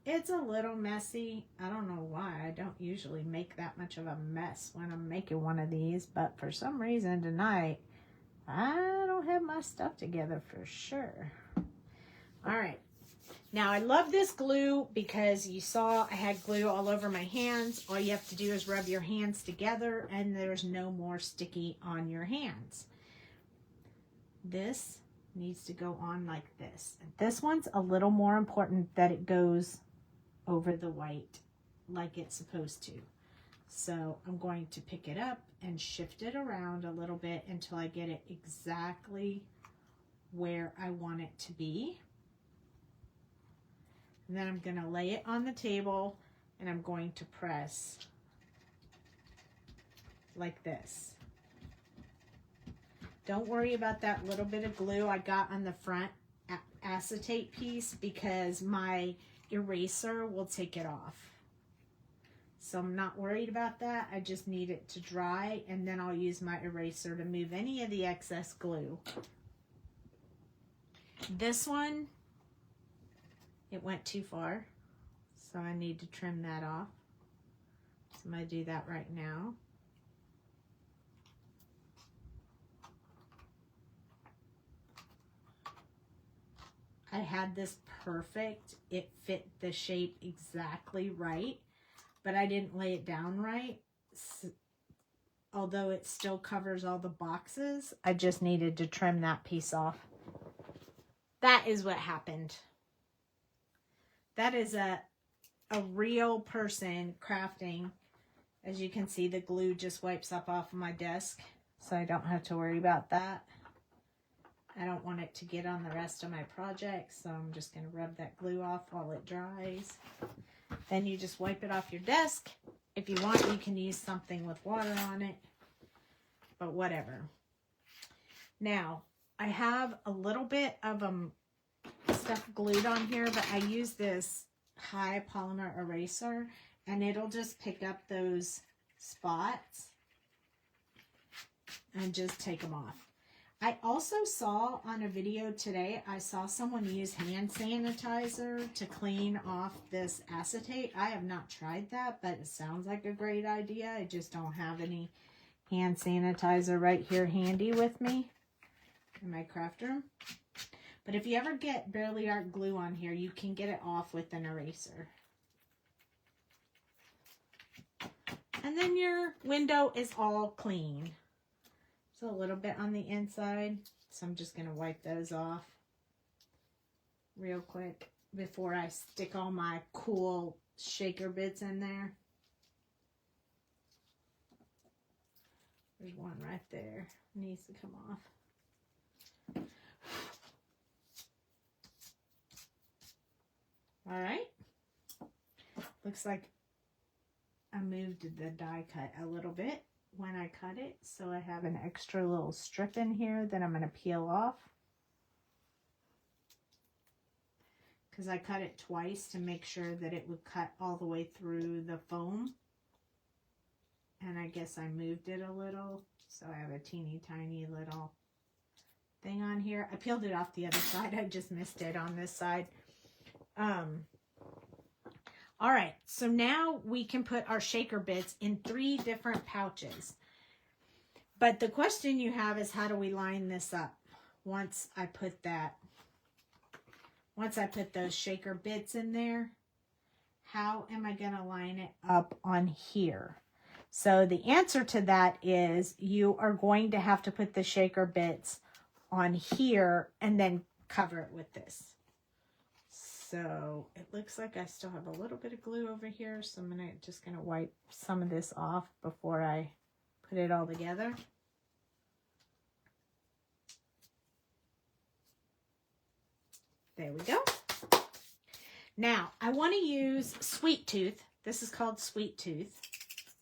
It's a little messy. I don't know why. I don't usually make that much of a mess when I'm making one of these, but for some reason tonight, I don't have my stuff together for sure. All right. Now, I love this glue because you saw I had glue all over my hands. All you have to do is rub your hands together, and there's no more sticky on your hands. This needs to go on like this. This one's a little more important that it goes over the white like it's supposed to. So I'm going to pick it up and shift it around a little bit until I get it exactly where I want it to be. And then I'm going to lay it on the table, and I'm going to press like this. Don't worry about that little bit of glue I got on the front acetate piece, because my eraser will take it off. So I'm not worried about that. I just need it to dry, and then I'll use my eraser to move any of the excess glue. This one, it went too far, so I need to trim that off. So I'm going to do that right now. I had this perfect. It fit the shape exactly right, but I didn't lay it down right. Although it still covers all the boxes, I just needed to trim that piece off. That is what happened. That is a real person crafting. As you can see, the glue just wipes up off of my desk, so I don't have to worry about that. I don't want it to get on the rest of my project, so I'm just going to rub that glue off while it dries. Then you just wipe it off your desk. If you want, you can use something with water on it, but whatever. Now, I have a little bit of stuff glued on here, but I use this high polymer eraser, and it'll just pick up those spots and just take them off. I also saw on a video today, I saw someone use hand sanitizer to clean off this acetate. I have not tried that, but it sounds like a great idea. I just don't have any hand sanitizer right here handy with me in my craft room. But if you ever get barely art glue on here, you can get it off with an eraser. And then your window is all clean. So a little bit on the inside. So I'm just going to wipe those off real quick before I stick all my cool shaker bits in there. There's one right there. Needs to come off. All right. Looks like I moved the die cut a little bit when I cut it, so I have an extra little strip in here that I'm going to peel off, because I cut it twice to make sure that it would cut all the way through the foam, and I guess I moved it a little, so I have a teeny tiny little thing on here. I peeled it off the other side. I just missed it on this side. All right, so now we can put our shaker bits in 3 different pouches. But the question you have is, how do we line this up once I put those shaker bits in there? How am I going to line it up on here? So the answer to that is you are going to have to put the shaker bits on here and then cover it with this. So it looks like I still have a little bit of glue over here, so I'm just gonna wipe some of this off before I put it all together. There we go. Now I want to use Sweet Tooth. This is called Sweet Tooth.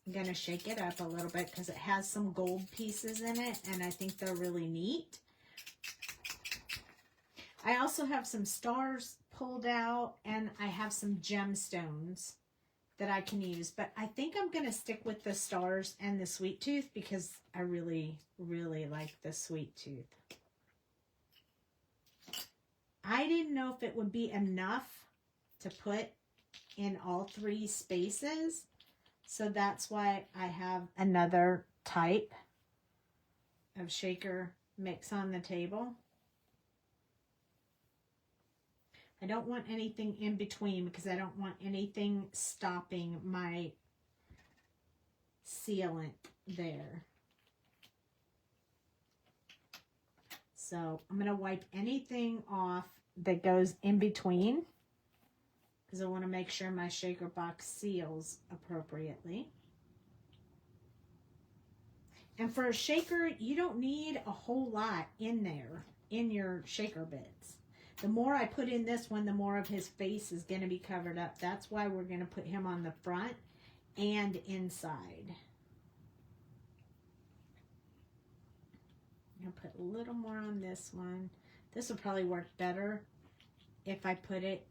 I'm gonna shake it up a little bit because it has some gold pieces in it, and I think they're really neat. I also have some stars pulled out, and I have some gemstones that I can use. But I think I'm going to stick with the stars and the sweet tooth because I really, really like the sweet tooth. I didn't know if it would be enough to put in all 3 spaces. So that's why I have another type of shaker mix on the table. I don't want anything in between because I don't want anything stopping my sealant there. So I'm going to wipe anything off that goes in between because I want to make sure my shaker box seals appropriately. And for a shaker, you don't need a whole lot in there, in your shaker bits. The more I put in this one, the more of his face is going to be covered up. That's why we're going to put him on the front and inside. I'm going to put a little more on this one. This will probably work better if I put it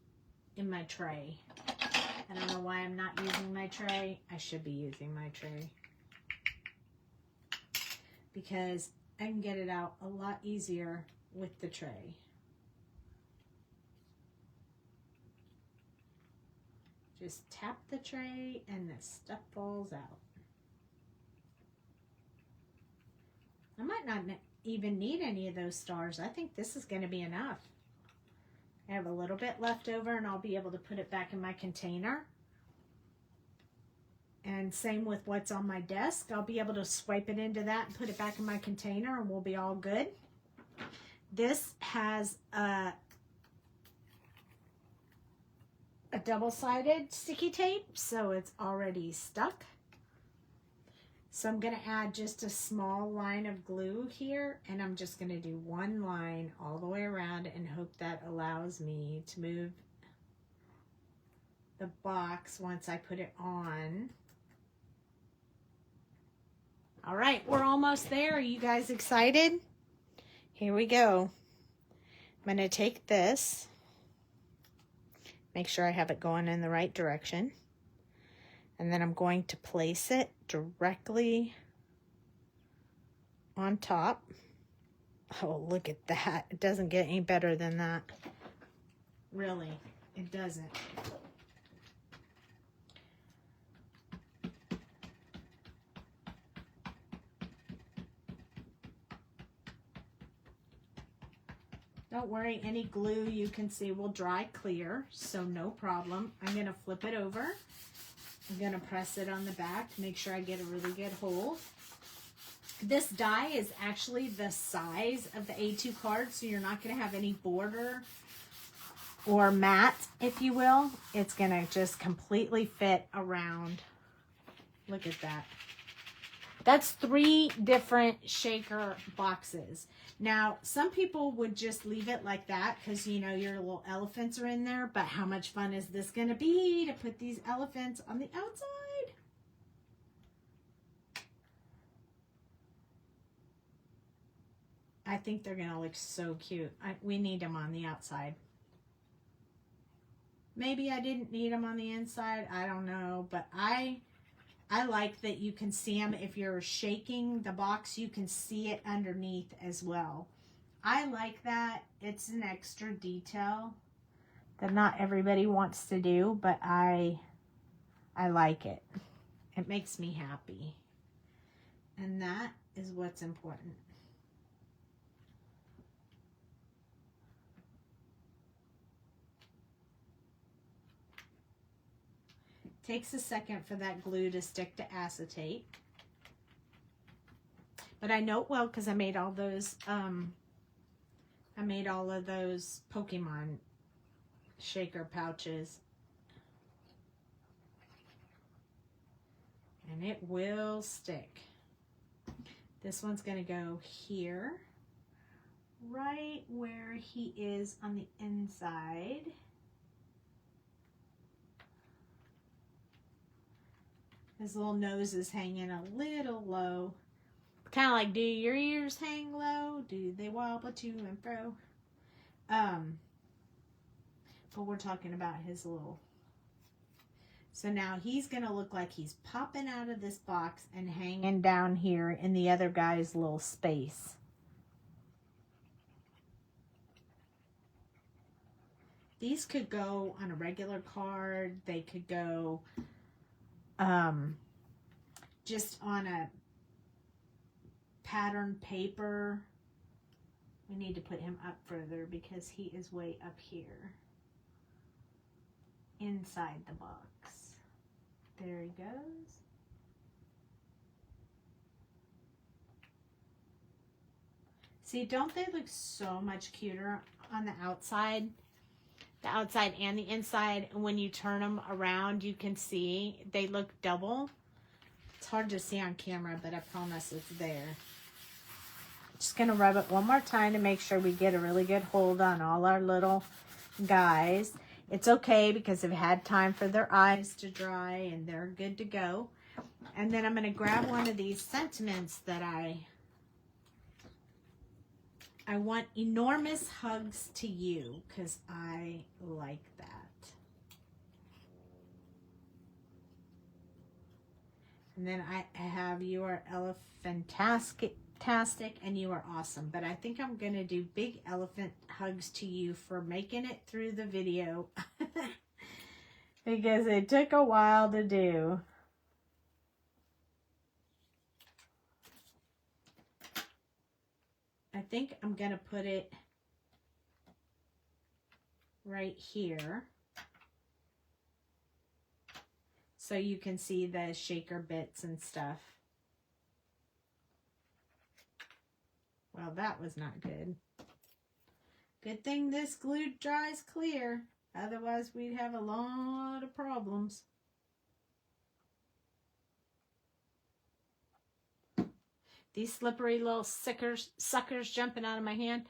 in my tray. I don't know why I'm not using my tray. I should be using my tray, because I can get it out a lot easier with the tray. Just tap the tray and the stuff falls out. I might not even need any of those stars. I think this is going to be enough. I have a little bit left over and I'll be able to put it back in my container. And same with what's on my desk. I'll be able to swipe it into that and put it back in my container and we'll be all good. This has a double-sided sticky tape, so it's already stuck. So I'm going to add just a small line of glue here, and I'm just going to do one line all the way around and hope that allows me to move the box once I put it on. All right, we're almost there. Are you guys excited? Here we go. I'm going to take this, make sure I have it going in the right direction, and then I'm going to place it directly on top. Oh, look at that. It doesn't get any better than that. Really, it doesn't. Don't worry, any glue you can see will dry clear, so no problem. I'm going to flip it over. I'm going to press it on the back to make sure I get a really good hold. This die is actually the size of the A2 card, so you're not going to have any border or mat, if you will. It's going to just completely fit around. Look at that. That's 3 different shaker boxes. Now, some people would just leave it like that because, you know, your little elephants are in there. But how much fun is this going to be to put these elephants on the outside? I think they're going to look so cute. We need them on the outside. Maybe I didn't need them on the inside. I don't know. But I like that you can see them. If you're shaking the box, you can see it underneath as well. I like that. It's an extra detail that not everybody wants to do, but I like it. It makes me happy. And that is what's important. Takes a second for that glue to stick to acetate. But I know it well because I made all those Pokemon shaker pouches. And it will stick. This one's going to go here, right where he is on the inside. His little nose is hanging a little low. Kind of like, do your ears hang low? Do they wobble to and fro? But we're talking about his little... So now he's going to look like he's popping out of this box and hanging down here in the other guy's little space. These could go on a regular card. They could go just on a pattern paper. We need to put him up further because he is way up here inside the box. There he goes. See, don't they look so much cuter on the outside? The outside and the inside. And when you turn them around, you can see they look double. It's hard to see on camera, but I promise it's there. Just going to rub it one more time to make sure we get a really good hold on all our little guys. It's okay because they've had time for their eyes to dry and they're good to go. And then I'm going to grab one of these sentiments that I want enormous hugs to you because I like that. And then I have you are elephantastic and you are awesome. But I think I'm going to do big elephant hugs to you for making it through the video because it took a while to do. I think I'm going to put it right here so you can see the shaker bits and stuff. Well, that was not good. Good thing this glue dries clear. Otherwise, we'd have a lot of problems. These slippery little suckers jumping out of my hand.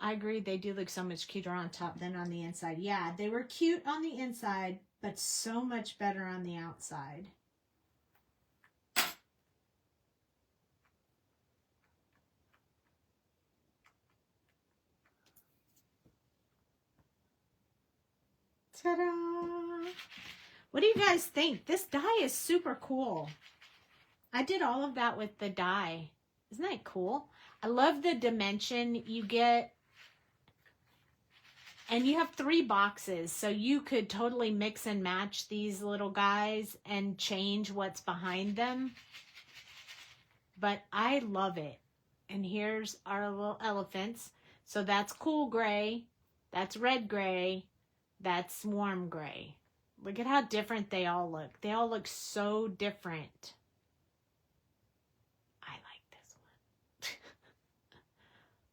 I agree, they do look so much cuter on top than on the inside. Yeah, they were cute on the inside, but so much better on the outside. Ta-da! What do you guys think? This die is super cool. I did all of that with the die. Isn't that cool? I love the dimension you get. And you have 3 boxes, so you could totally mix and match these little guys and change what's behind them. But I love it. And here's our little elephants. So that's cool gray. That's red gray. That's warm gray. Look at how different they all look. They all look so different. I like this one.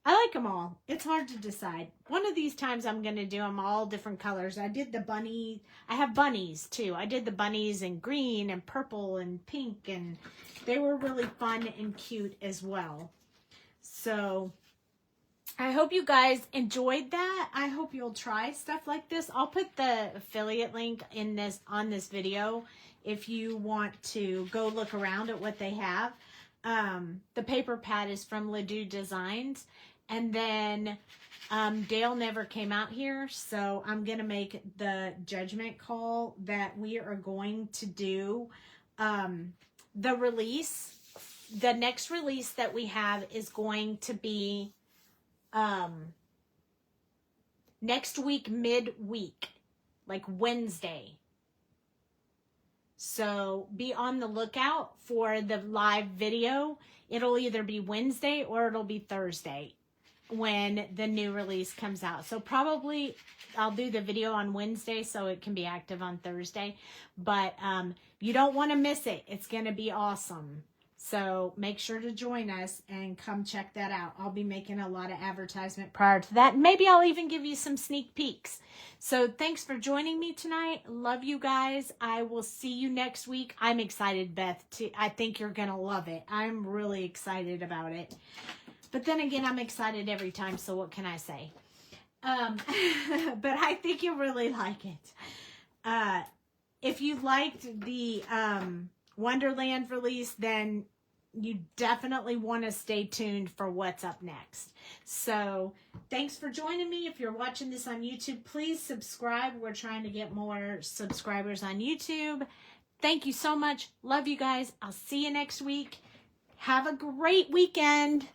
I like them all. It's hard to decide. One of these times I'm going to do them all different colors. I did the bunny. I have bunnies too. I did the bunnies in green and purple and pink, and they were really fun and cute as well. So I hope you guys enjoyed that. I hope you'll try stuff like this. I'll put the affiliate link in this on this video if you want to go look around at what they have. The paper pad is from Doux Designs. And then Dale never came out here, so I'm going to make the judgment call that we are going to do the release. The next release that we have is going to be next week, midweek, like Wednesday. So be on the lookout for the live video. It'll either be Wednesday or it'll be Thursday when the new release comes out. So probably I'll do the video on Wednesday so it can be active on Thursday. But you don't want to miss it. It's going to be awesome. So make sure to join us and come check that out. I'll be making a lot of advertisement prior to that. Maybe I'll even give you some sneak peeks. So thanks for joining me tonight. Love you guys. I will see you next week. I'm excited, Beth. I think you're going to love it. I'm really excited about it. But then again, I'm excited every time, so what can I say? But I think you'll really like it. If you liked the Wonderland release, then you definitely want to stay tuned for what's up next. So thanks for joining me. If you're watching this on YouTube, please subscribe. We're trying to get more subscribers on YouTube. Thank you so much. Love you guys. I'll see you next week. Have a great weekend.